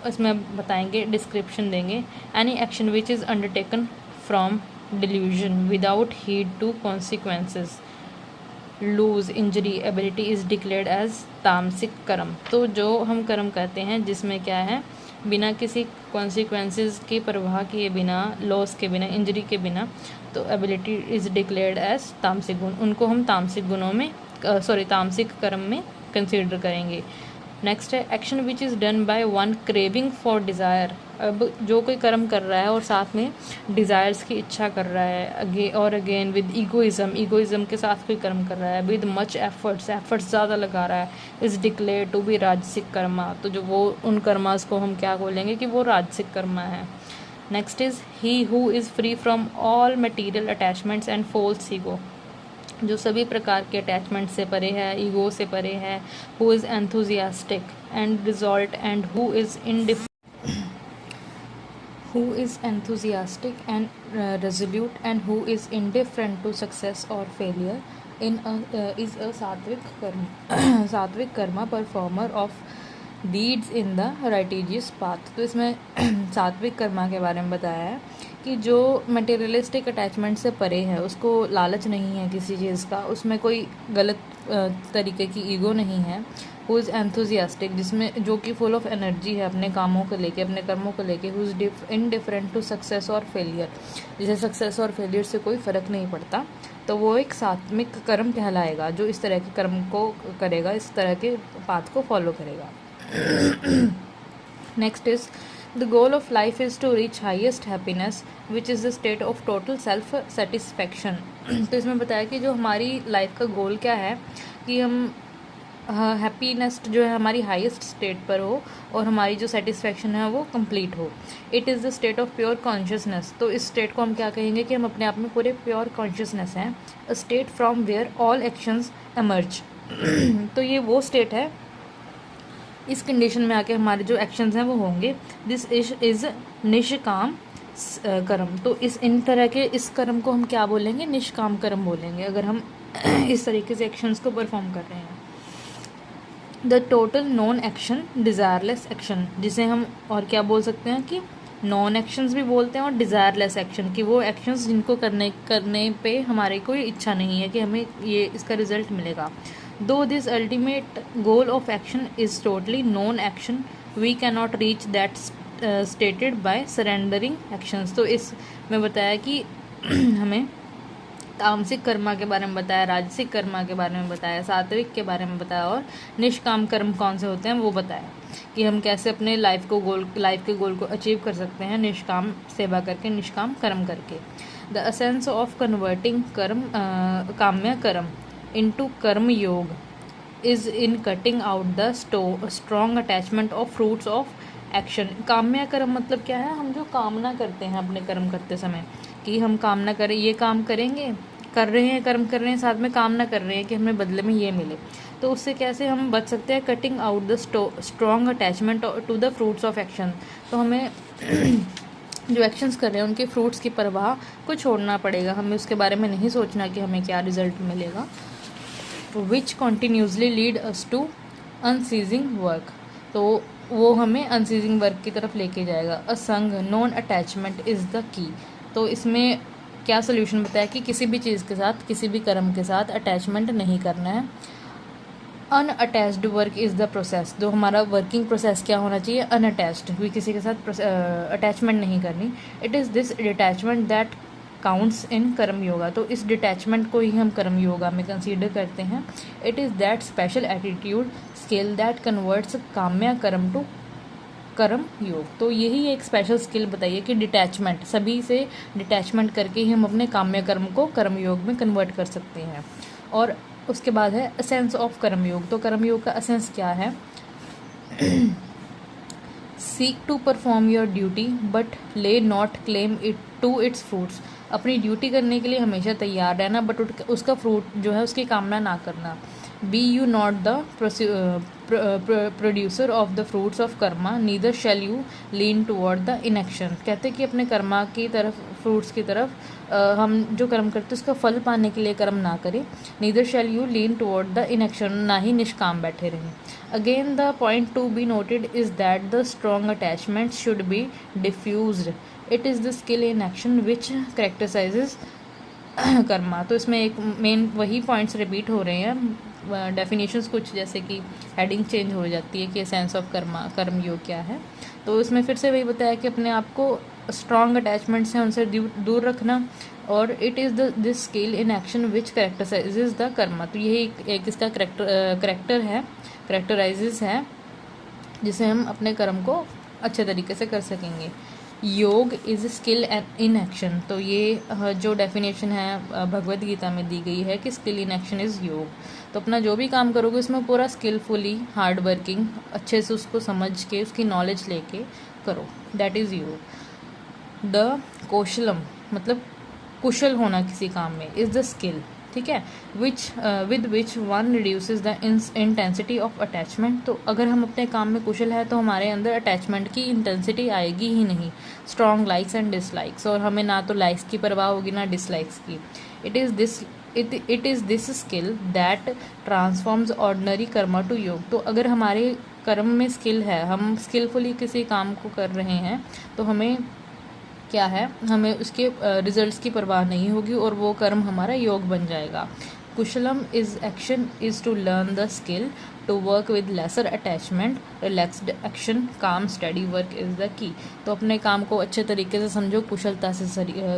इसमें बताएंगे, डिस्क्रिप्शन देंगे। Any action which is undertaken from delusion without heed to consequences loss injury ability is declared as tamasic karma. तो जो हम कर्म करते हैं जिसमें क्या है, बिना किसी कॉन्सिक्वेंसेस की परवाह किए बिना, लॉस के बिना, इंजरी के बिना, तो एबिलिटी इज़ डिक्लेयर्ड एज तामसिक गुण। उनको हम तामसिक गुणों में तामसिक कर्म में कंसीडर करेंगे। नेक्स्ट है action which is done by one craving for desire. अब जो कोई कर्म कर रहा है और साथ में डिज़ायर्स की इच्छा कर रहा है, अगेन विद ईगोइज़म के साथ कोई कर्म कर रहा है, विद मच एफर्ट्स ज़्यादा लगा रहा है, इज़ डिक्लेयर टू बी राजसिक कर्मा। तो जो वो उन कर्मास को हम क्या बोलेंगे कि वो राजसिक कर्मा है। Next is he who is free from all material attachments and false ego. जो सभी प्रकार के अटैचमेंट से परे है, ईगो से परे है। Who is enthusiastic and resolute and who is enthusiastic and resolute and who is indifferent to success और failure is a satvik karma performer of deeds in the righteous path. तो इसमें सात्विक कर्मा के बारे में बताया है कि जो मटेरियलिस्टिक अटैचमेंट से परे है, उसको लालच नहीं है किसी चीज़ का, उसमें कोई गलत तरीके की ईगो नहीं है। हु इज़ एंथुजियास्टिक, जिसमें जो कि फुल ऑफ एनर्जी है अपने कामों को लेके, अपने कर्मों को लेके। Who is indifferent to success और फेलियर, जिसे सक्सेस और फेलियर से कोई फ़र्क नहीं पड़ता, तो वो एक सात्विक कर्म कहलाएगा, जो इस तरह के कर्म को करेगा, इस तरह के पाथ को फॉलो करेगा। Next is the goal of life is to reach highest happiness which is the state of total self satisfaction. तो इसमें बताया कि जो हमारी लाइफ का गोल क्या है कि हम हैप्पीनेस जो है हमारी हाईएस्ट स्टेट पर हो और हमारी जो सेटिस्फेक्शन है वो कंप्लीट हो। It is the state of pure consciousness. तो इस स्टेट को हम क्या कहेंगे कि हम अपने आप में पूरे प्योर कॉन्शियसनेस हैं। A state from where all actions emerge. तो ये वो स्टेट है, इस कंडीशन में आके हमारे जो एक्शंस हैं वो होंगे। दिस इज़ निष्काम कर्म। तो इन तरह के इस कर्म को हम क्या बोलेंगे, निष्काम कर्म बोलेंगे, अगर हम इस तरीके से एक्शंस को परफॉर्म कर रहे हैं। The total non action desireless action, जिसे हम और क्या बोल सकते हैं कि नॉन एक्शंस भी बोलते हैं और डिज़ायरलेस एक्शन, कि वो एक्शंस जिनको करने पे हमारे कोई इच्छा नहीं है कि हमें ये इसका रिजल्ट मिलेगा। Though this ultimate goal of action is totally non-action, we cannot reach that stated by surrendering actions। तो इसमें बताया कि हमें तामसिक कर्मा के बारे में बताया, राजसिक कर्मा के बारे में बताया, सात्विक के बारे में बताया, और निष्काम कर्म कौन से होते हैं वो बताया कि हम कैसे अपने लाइफ के गोल को अचीव कर सकते हैं निष्काम सेवा करके, निष्काम कर्म करके। द एसेंस ऑफ कन्वर्टिंग काम्य कर्म into karma yoga is in cutting out the strong attachment of fruits of action. काम्य कर्म मतलब क्या है? हम जो कामना करते हैं अपने कर्म करते समय, कि हम कामना करें, ये काम करेंगे, कर रहे हैं, कर्म कर रहे हैं, साथ में कामना कर रहे हैं कि हमें बदले में ये मिले, तो उससे कैसे हम बच सकते हैं? Cutting out the strong attachment to the fruits of action. तो हमें जो एक्शंस कर रहे हैं उनके फ्रूट्स की परवाह को छोड़ना पड़ेगा, हमें उसके बारे में नहीं सोचना कि हमें क्या रिजल्ट मिलेगा। Which continuously lead us to unceasing work, तो वो हमें अनसीजिंग वर्क की तरफ लेके जाएगा। असंग non attachment is the key, तो इसमें क्या सोल्यूशन बताया कि किसी भी चीज़ के साथ, किसी भी कर्म के साथ अटैचमेंट नहीं करना है। Unattached work is the process, जो हमारा वर्किंग प्रोसेस क्या होना चाहिए? अनअटैच्ड, भी किसी के साथ अटैचमेंट नहीं करनी। It is this detachment that counts in karma yoga, तो इस डिटैचमेंट को ही हम कर्म योगा में कंसीडर करते हैं। It is that special attitude skill that converts kamya karma to कर्म योग, तो यही एक स्पेशल स्किल बताइए कि डिटैचमेंट, सभी से डिटैचमेंट करके ही हम अपने काम्य कर्म को कर्म योग में कन्वर्ट कर सकते हैं। और उसके बाद है एसेंस ऑफ कर्म योग, तो कर्म योग का एसेंस क्या है? Seek to perform your duty but lay not claim it to its fruits, अपनी ड्यूटी करने के लिए हमेशा तैयार रहना, बट उसका फ्रूट जो है उसकी कामना ना करना। Be you not the producer of the fruits of karma neither shall you lean toward the inaction, कहते कि अपने कर्मा की तरफ, फ्रूट्स की तरफ हम जो कर्म करते हैं उसका फल पाने के लिए कर्म ना करें। Neither shall you lean toward the inaction, ना ही निष्काम बैठे रहें। Again the point to be noted is that the strong attachment should be diffused, it is the skill in action which characterizes karma, तो इसमें एक मेन वही पॉइंट्स रिपीट हो रहे हैं, डेफिनेशंस कुछ जैसे कि हेडिंग चेंज हो जाती है कि एसेंस ऑफ कर्म योग क्या है। तो इसमें फिर से वही बताया कि अपने आप को स्ट्रॉन्ग अटैचमेंट्स हैं उनसे दूर रखना, और it is this skill in action which characterizes the karma, तो यही एक इसका करेक्टर है, करेक्टराइजेज है, जिसे हम अपने कर्म को अच्छे तरीके से कर सकेंगे। योग इज़ स्किल इन एक्शन, तो ये जो डेफिनेशन है भगवद गीता में दी गई है कि स्किल इन एक्शन इज़ योग, तो अपना जो भी काम करोगे उसमें पूरा स्किलफुली, हार्ड वर्किंग, अच्छे से उसको समझ के, उसकी नॉलेज लेके करो, दैट इज़ योग। द कौशलम मतलब कुशल होना किसी काम में, इज़ द स्किल, ठीक है, with which one reduces the intensity of attachment, तो अगर हम अपने काम में कुशल है तो हमारे अंदर अटैचमेंट की इंटेंसिटी आएगी ही नहीं। स्ट्रॉन्ग लाइक्स एंड डिसलाइक्स, और हमें ना तो लाइक्स की परवाह होगी ना डिसलाइक्स की। It is this skill that transforms ordinary karma to yoga, तो अगर हमारे कर्म में स्किल है, हम स्किलफुली किसी काम को कर रहे हैं, तो हमें क्या है, हमें उसके रिजल्ट्स की परवाह नहीं होगी और वो कर्म हमारा योग बन जाएगा। Kushalam is action is to learn the skill to work with lesser attachment, relaxed action, calm study work is the key, तो अपने काम को अच्छे तरीके से समझो, कुशलता से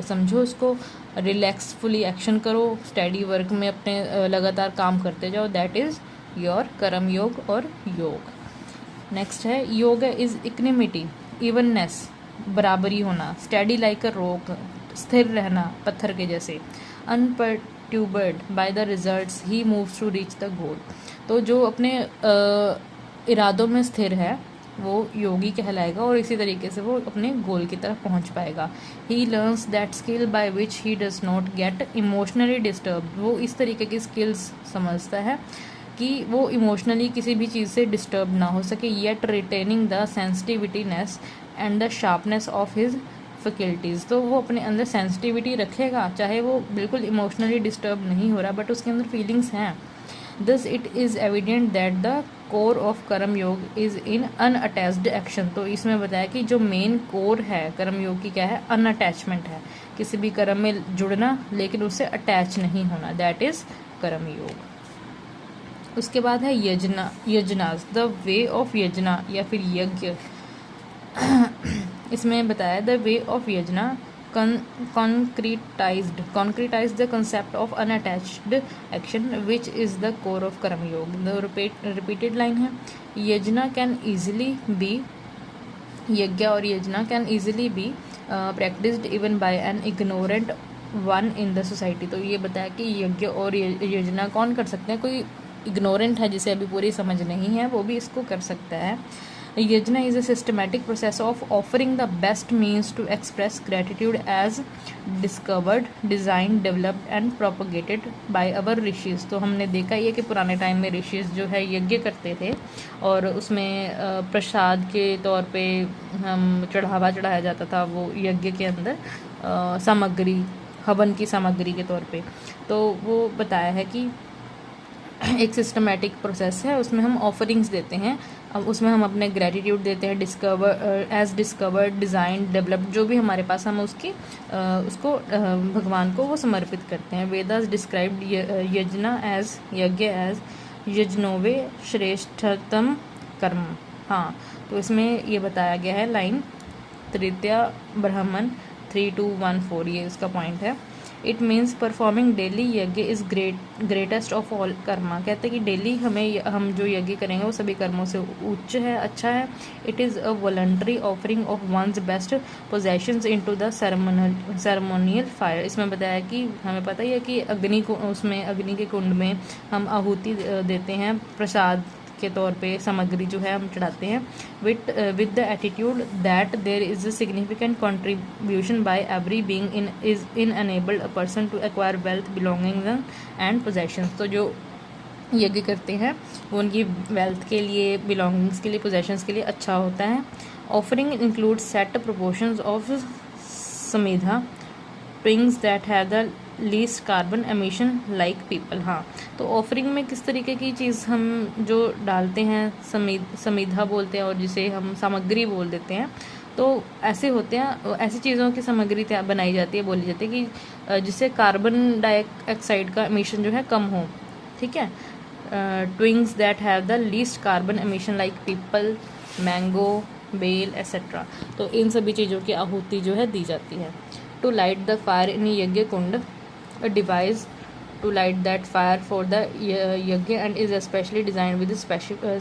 समझो उसको, रिलैक्सफुली एक्शन करो, स्टडी वर्क में अपने लगातार काम करते जाओ, दैट इज़ योर कर्म योग और योग। नेक्स्ट है योग इज़ इक्निमिटी, इवननेस, बराबरी होना, स्टडी लाइक अ रॉक, स्थिर रहना पत्थर के जैसे, unperturbed by the results he moves to reach the goal, तो जो अपने इरादों में स्थिर है वो योगी कहलाएगा और इसी तरीके से वो अपने गोल की तरफ पहुंच पाएगा। He learns that skill by which he does not get emotionally disturb, वो इस तरीके की स्किल्स समझता है कि वो इमोशनली किसी भी चीज़ से डिस्टर्ब ना हो सके, yet retaining the sensitivityness and the sharpness of his faculties, तो वो अपने अंदर सेंसिटिविटी रखेगा, चाहे वो बिल्कुल इमोशनली डिस्टर्ब नहीं हो रहा बट उसके अंदर फीलिंग्स हैं। This it is evident that the core of karma yoga is in unattached action, तो इसमें बताया कि जो मेन कोर है कर्म योग की क्या है, अनअटैचमेंट है, किसी भी कर्म में जुड़ना लेकिन उससे अटैच नहीं होना, दैट इज़ कर्म योग। उसके बाद है यजनास, द वे ऑफ यजना या फिर यज्ञ। इसमें बताया the way of Yojana concretize the concept of unattached action which is the core of कर्म योग। repeated line है, यज्ञ can easily be practiced even by an ignorant one in the society। तो ये बताया कि यज्ञ और यज्ञ कौन कर सकते हैं, कोई इग्नोरेंट है जिसे अभी पूरी समझ नहीं है वो भी इसको कर सकता है। Yajna is a systematic process of offering the best means to express gratitude as discovered, design, developed and propagated by our rishis. तो हमने देखा ये कि पुराने टाइम में ऋषिज जो है यज्ञ करते थे और उसमें प्रसाद के तौर पे हम चढ़ावा चढ़ाया जाता था वो यज्ञ के अंदर सामग्री, हवन की सामग्री के तौर पे। तो वो बताया है कि एक सिस्टमैटिक प्रोसेस है, उसमें हम ऑफरिंग्स देते हैं, अब उसमें हम अपने ग्रेटिट्यूड देते हैं, डिस्कवर्ड, डिज़ाइन, डेवलप्ड, जो भी हमारे पास हम उसको भगवान को वो समर्पित करते हैं। वेदास डिस्क्राइब्ड यज्ञ एज यज्ञोवे श्रेष्ठतम कर्म। हाँ, तो इसमें ये बताया गया है लाइन तृतीया ब्राह्मण 3-2-1-4, ये इसका पॉइंट है। इट मीन्स परफॉर्मिंग डेली यज्ञ is greatest of all Karma. कहते हैं कि डेली हम जो यज्ञ करेंगे वो सभी कर्मों से उच्च है, अच्छा है। It is a voluntary offering of one's best possessions into the ceremonial fire. इसमें बताया कि हमें पता ही है कि अग्नि के कुंड में हम आहुति देते हैं, प्रसाद के तौर पे सामग्री जो है हम चढ़ाते हैं, with the attitude that there is a significant contribution by every being in enabled a person to acquire wealth, belongings and possessions. तो जो यज्ञ करते हैं वो उनकी वेल्थ के लिए, बिलोंगिंग्स के लिए, पोजेशंस के लिए अच्छा होता है। Offering include set proportions of samidha, things that have the least carbon emission like peepal. हाँ, तो ऑफरिंग में किस तरीके की चीज़ हम जो डालते हैं, समीधा बोलते हैं और जिसे हम सामग्री बोल देते हैं, तो ऐसे होते हैं, ऐसी चीज़ों की सामग्री बनाई जाती है, बोली जाती है कि जिससे कार्बन डाइऑक्साइड का एमिशन जो है कम हो। ठीक है, twigs that have the least carbon emission like peepal, mango, bel etcetera. तो इन सभी चीज़ों की आहुति जो है दी जाती है। To light the fire in yajna kund, a device to light that fire for the yajna and is especially designed with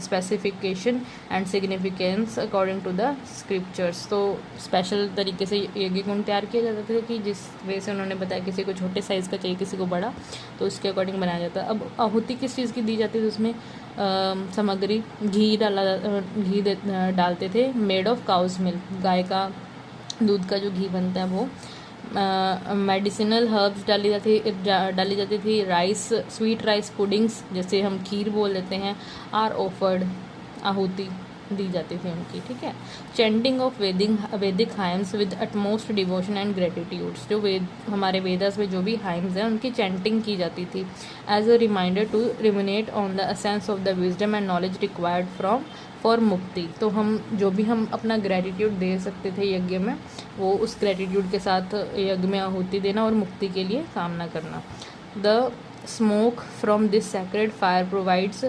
specification and significance according to the scriptures। तो स्पेशल तरीके से यज्ञ कुंड तैयार किया जाता था कि जिस वजह से उन्होंने बताया किसी को छोटे साइज़ का चाहिए, किसी को बड़ा, तो उसके अकॉर्डिंग बनाया जाता है। अब आहुति किस चीज़ की दी जाती थी उसमें? सामग्री, घी डालते थे, मेड ऑफ काउज मिल्क, गाय का दूध का जो घी बनता है वो। मेडिसिनल हर्ब्स डाली जाती थी। राइस, स्वीट राइस पुडिंग्स, जैसे हम खीर बोल देते हैं, आर ऑफर्ड, आहुति दी जाती थी उनकी। ठीक है, chanting of Vedic hymns with utmost devotion and gratitudes. जो हमारे वेदास में जो भी हाइम्स हैं उनकी चैंटिंग की जाती थी as a reminder to ruminate on the essence of the wisdom and knowledge required for mukti. तो हम अपना ग्रेटिट्यूड दे सकते थे यज्ञ में, वो उस ग्रेटिट्यूड के साथ यज्ञ में आहुति देना और मुक्ति के लिए कामना करना। The smoke from this sacred fire provides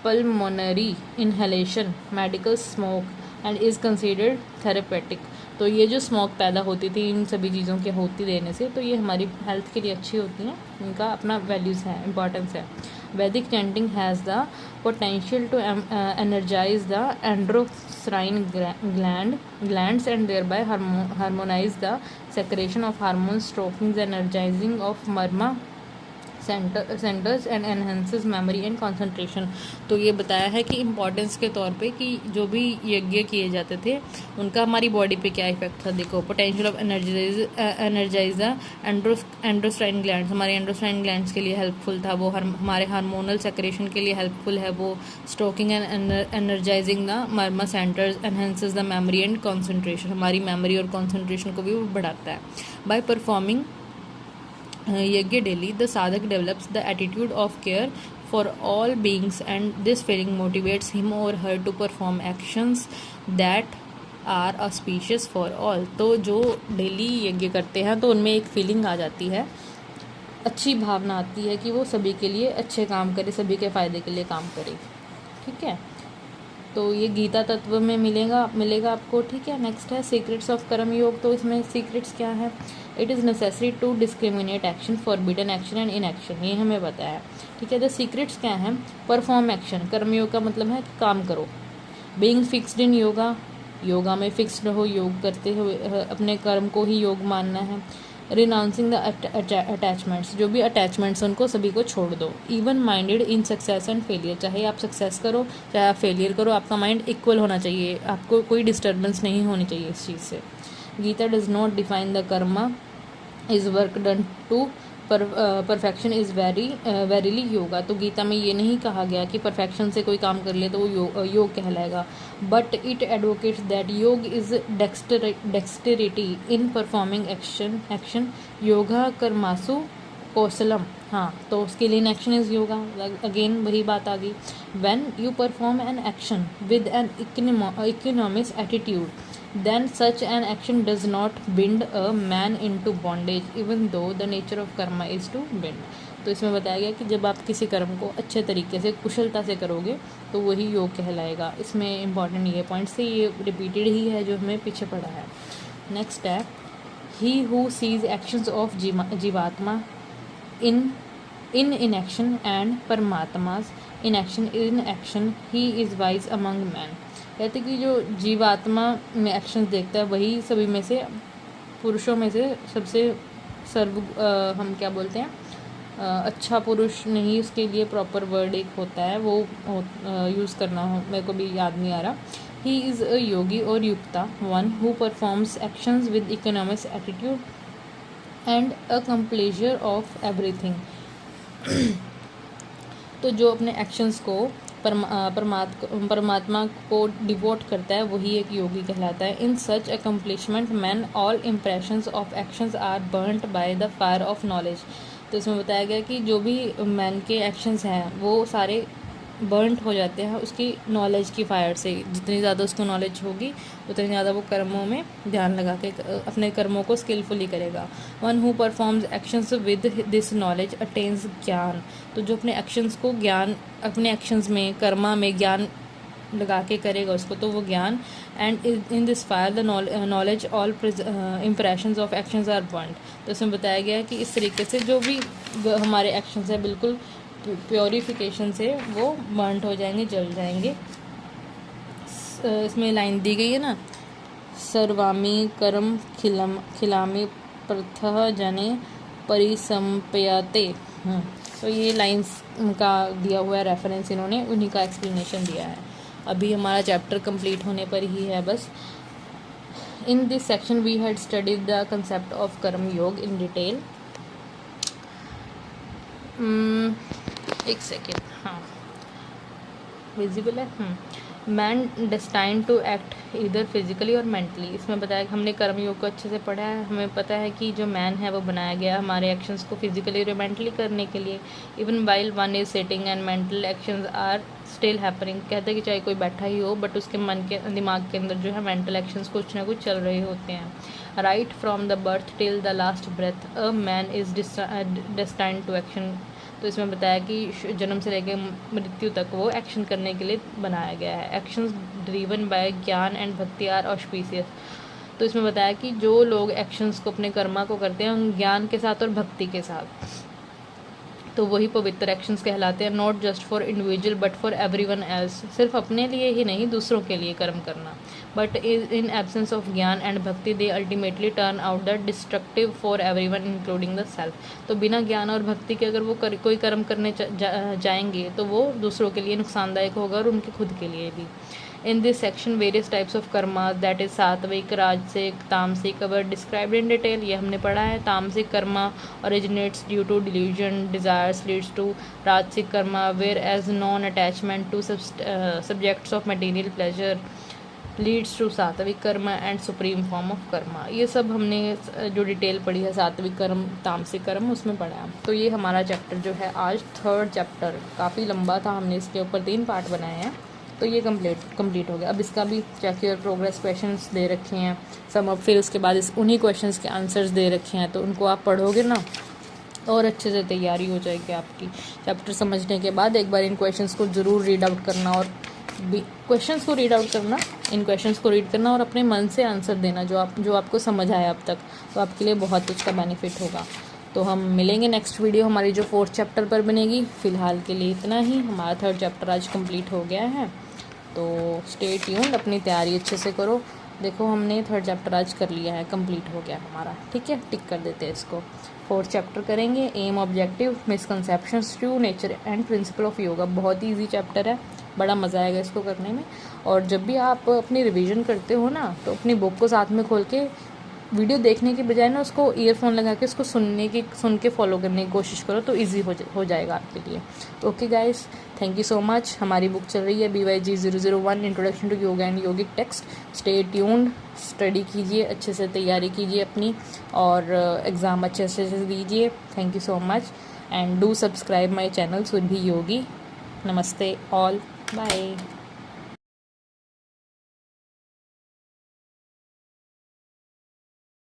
pulmonary inhalation, medical smoke and is considered therapeutic. तो ये जो स्मोक पैदा होती थी इन सभी चीज़ों की आहुति देने से, तो ये हमारी हेल्थ के लिए अच्छी होती हैं, इनका अपना वैल्यूज़ है, इम्पॉर्टेंस है। Vedic chanting has the potential to energize the endocrine glands and thereby harmonize the secretion of hormones, stoking the energizing of marma centers and enhances memory and concentration। तो ये बताया है कि इम्पॉर्टेंस के तौर पे कि जो भी यज्ञ किए जाते थे उनका हमारी बॉडी पे क्या इफेक्ट था। देखो, potential of energize the endocrine glands, हमारे एंडोस्ट्राइन ग्लैंड्स के लिए हेल्पफुल था वो, हमारे हार्मोनल सेक्रेशन के लिए हेल्पफुल है वो, stoking and energizing the marma centers, enhances the memory and concentration, हमारी मेमोरी और कॉन्सेंट्रेशन को भी वो बढ़ाता है। By performing yajna daily the sadhak develops the attitude of care for all beings and this feeling motivates him or her to perform actions that are auspicious for all. तो जो डेली यज्ञ करते हैं तो उनमें एक फीलिंग आ जाती है, अच्छी भावना आती है कि वो सभी के लिए अच्छे काम करे, सभी के फ़ायदे के लिए काम करे। ठीक है, तो ये गीता तत्व में मिलेगा आपको, ठीक है। नेक्स्ट है सीक्रेट्स ऑफ कर्म योग। तो इसमें सीक्रेट्स क्या है? It is necessary to discriminate action, forbidden action and inaction, ये हमें बताया, ठीक है। द सीक्रेट्स क्या हैं? परफॉर्म एक्शन, कर्मयोग का मतलब है कि काम करो। Being fixed in yoga, yoga में फिक्स्ड रहो, योग करते हुए अपने कर्म को ही योग मानना है। रिनाउंसिंग द अटैचमेंट्स, जो भी अटैचमेंट्स उनको सभी को छोड़ दो। Even minded in success and failure, चाहे आप सक्सेस करो चाहे आप फेलियर करो, आपका माइंड इक्वल होना चाहिए, आपको कोई डिस्टर्बेंस नहीं होनी चाहिए इस चीज़ से। Gita does not define the karma is work done to perfection is verily yoga. तो गीता में ये नहीं कहा गया कि परफेक्शन से कोई काम कर ले तो वो योग कहलाएगा, but it advocates that yoga is dexterity in performing action yoga karmasu kaushalam. हाँ, तो उसके लिए एक्शन इज योगा, अगेन वही बात आ गई। When you perform an action with N economics attitude, then such an action does not bind a man into bondage even though the nature of karma is to bind। तो इसमें बताया गया कि जब आप किसी कर्म को अच्छे तरीके से कुशलता से करोगे तो वही योग कहलाएगा। इसमें इंपॉर्टेंट ये पॉइंट से ये रिपीटेड ही है जो हमें पीछे पढ़ा है। नेक्स्ट है he who sees actions of jivatma in inaction and Paramatma's inaction in action he is wise among man. कहते कि जो जीवात्मा में एक्शंस देखता है वही सभी में से, पुरुषों में से सबसे हम क्या बोलते हैं, अच्छा पुरुष नहीं, उसके लिए प्रॉपर वर्ड एक होता है, वो यूज़ करना हो, मेरे को भी याद नहीं आ रहा। ही इज़ अ योगी और yukta, one who performs actions with economics attitude and a composure of everything. तो जो अपने एक्शंस को परमात्मा को डिवोट करता है वही एक योगी कहलाता है। In such accomplishment man all impressions of actions are burnt by the fire of knowledge. तो इसमें बताया गया कि जो भी मैन के एक्शंस हैं वो सारे बर्न्ट हो जाते हैं उसकी नॉलेज की फायर से। जितनी ज़्यादा उसको नॉलेज होगी उतनी ज़्यादा वो कर्मों में ध्यान लगा के अपने कर्मों को स्किलफुली करेगा। One who performs actions with this knowledge attains ज्ञान। तो जो अपने एक्शंस को ज्ञान, अपने एक्शंस में कर्मा में ज्ञान लगा के करेगा उसको, तो वो ज्ञान। And in this fire the knowledge all impressions of actions are burned. तो इसमें बताया गया है कि इस तरीके से जो भी हमारे एक्शंस हैं बिल्कुल प्योरीफिकेशन से वो बर्न्ट हो जाएंगे, जल जाएंगे। इसमें लाइन दी गई है ना, सर्वामी कर्म खिलामी प्रथः जने परिसंपयते। तो ये लाइंस का दिया हुआ है रेफरेंस, इन्होंने उन्हीं का एक्सप्लेनेशन दिया है। अभी हमारा चैप्टर कंप्लीट होने पर ही है बस। In this section we had studied the concept of karma yoga in detail. एक सेकेंड, हाँ विजिबल है। मैन डेस्टाइन्ड टू एक्ट इधर फिजिकली और मेंटली। इसमें बताया कि हमने कर्म योग को अच्छे से पढ़ा है, हमें पता है कि जो मैन है वो बनाया गया हमारे एक्शंस को फिजिकली और मेंटली करने के लिए। Even while one is sitting and mental actions are still happening. कहते हैं कि चाहे कोई बैठा ही हो बट उसके मन के दिमाग के अंदर जो है मेंटल एक्शंस कुछ ना कुछ चल रहे होते हैं। Right from the birth till the last breath a man is destined to action. तो इसमें बताया कि जन्म से लेकर मृत्यु तक वो एक्शन करने के लिए बनाया गया है। एक्शंस ड्रीवन बाय ज्ञान एंड भक्ति आर ऑस्पिशियस। तो इसमें बताया कि जो लोग एक्शंस को अपने कर्मा को करते हैं ज्ञान के साथ और भक्ति के साथ, तो वही पवित्र एक्शंस कहलाते हैं। Not just for individual but for everyone else. सिर्फ अपने लिए ही नहीं दूसरों के लिए कर्म करना। बट इन एब्सेंस ऑफ ज्ञान एंड भक्ति they ultimately turn out the destructive for everyone including the self. तो बिना ज्ञान और भक्ति के अगर वो कोई कर्म करने जाएंगे तो वो दूसरों के लिए नुकसानदायक होगा और उनके खुद के लिए भी। In this section, various types of karmas, that is सात्विक, राजसिक, तामसिक, were described in detail। ये हमने पढ़ा है। तामसिक Karma originates due to delusion, desires leads to राजसिक Karma, whereas non-attachment to subjects of material pleasure leads to सात्विक Karma and supreme form of Karma. ये सब हमने जो डिटेल पढ़ी है सात्विक कर्म, तामसिक कर्म, उसमें पढ़ा है। तो ये हमारा चैप्टर जो है आज थर्ड चैप्टर, काफ़ी लंबा था, हमने इसके ऊपर 3 पार्ट बनाए हैं। तो ये कंप्लीट हो गया। अब इसका भी चेक योर प्रोग्रेस क्वेश्चंस दे रखे हैं सम अप, फिर उसके बाद उन्हीं क्वेश्चंस के आंसर्स दे रखे हैं, तो उनको आप पढ़ोगे ना और अच्छे से तैयारी हो जाएगी आपकी। चैप्टर समझने के बाद एक बार इन क्वेश्चंस को ज़रूर रीड आउट करना और क्वेश्चंस को रीड आउट करना, इन क्वेश्चंस को रीड करना और अपने मन से आंसर देना जो आपको समझ आया अब तक, तो आपके लिए बहुत उसका बेनिफिट होगा। तो हम मिलेंगे नेक्स्ट वीडियो हमारी जो 4th चैप्टर पर बनेगी। फ़िलहाल के लिए इतना ही, हमारा 3rd चैप्टर आज कंप्लीट हो गया है। तो स्टे ट्यून्ड, अपनी तैयारी अच्छे से करो। देखो हमने 3rd चैप्टर आज कर लिया है, कंप्लीट हो गया हमारा, ठीक है, टिक कर देते हैं इसको। 4th चैप्टर करेंगे, aim, objective, misconceptions, true nature and principle of yoga. बहुत ही ईजी चैप्टर है, बड़ा मज़ा आएगा इसको करने में। और जब भी आप अपनी रिवीजन करते हो ना, तो अपनी बुक को साथ में खोल के वीडियो देखने के बजाय ना उसको ईयरफोन लगा के उसको सुन के फॉलो करने की कोशिश करो, तो इजी हो जाएगा आपके लिए। Okay guys, thank you so much. हमारी बुक चल रही है BYG 001 introduction to yoga and yogic text. Stay tuned, study कीजिए, अच्छे से तैयारी कीजिए अपनी, और एग्ज़ाम अच्छे से दीजिए। Thank you so much and do subscribe my channel Surabhi Yogi. Namaste all, bye.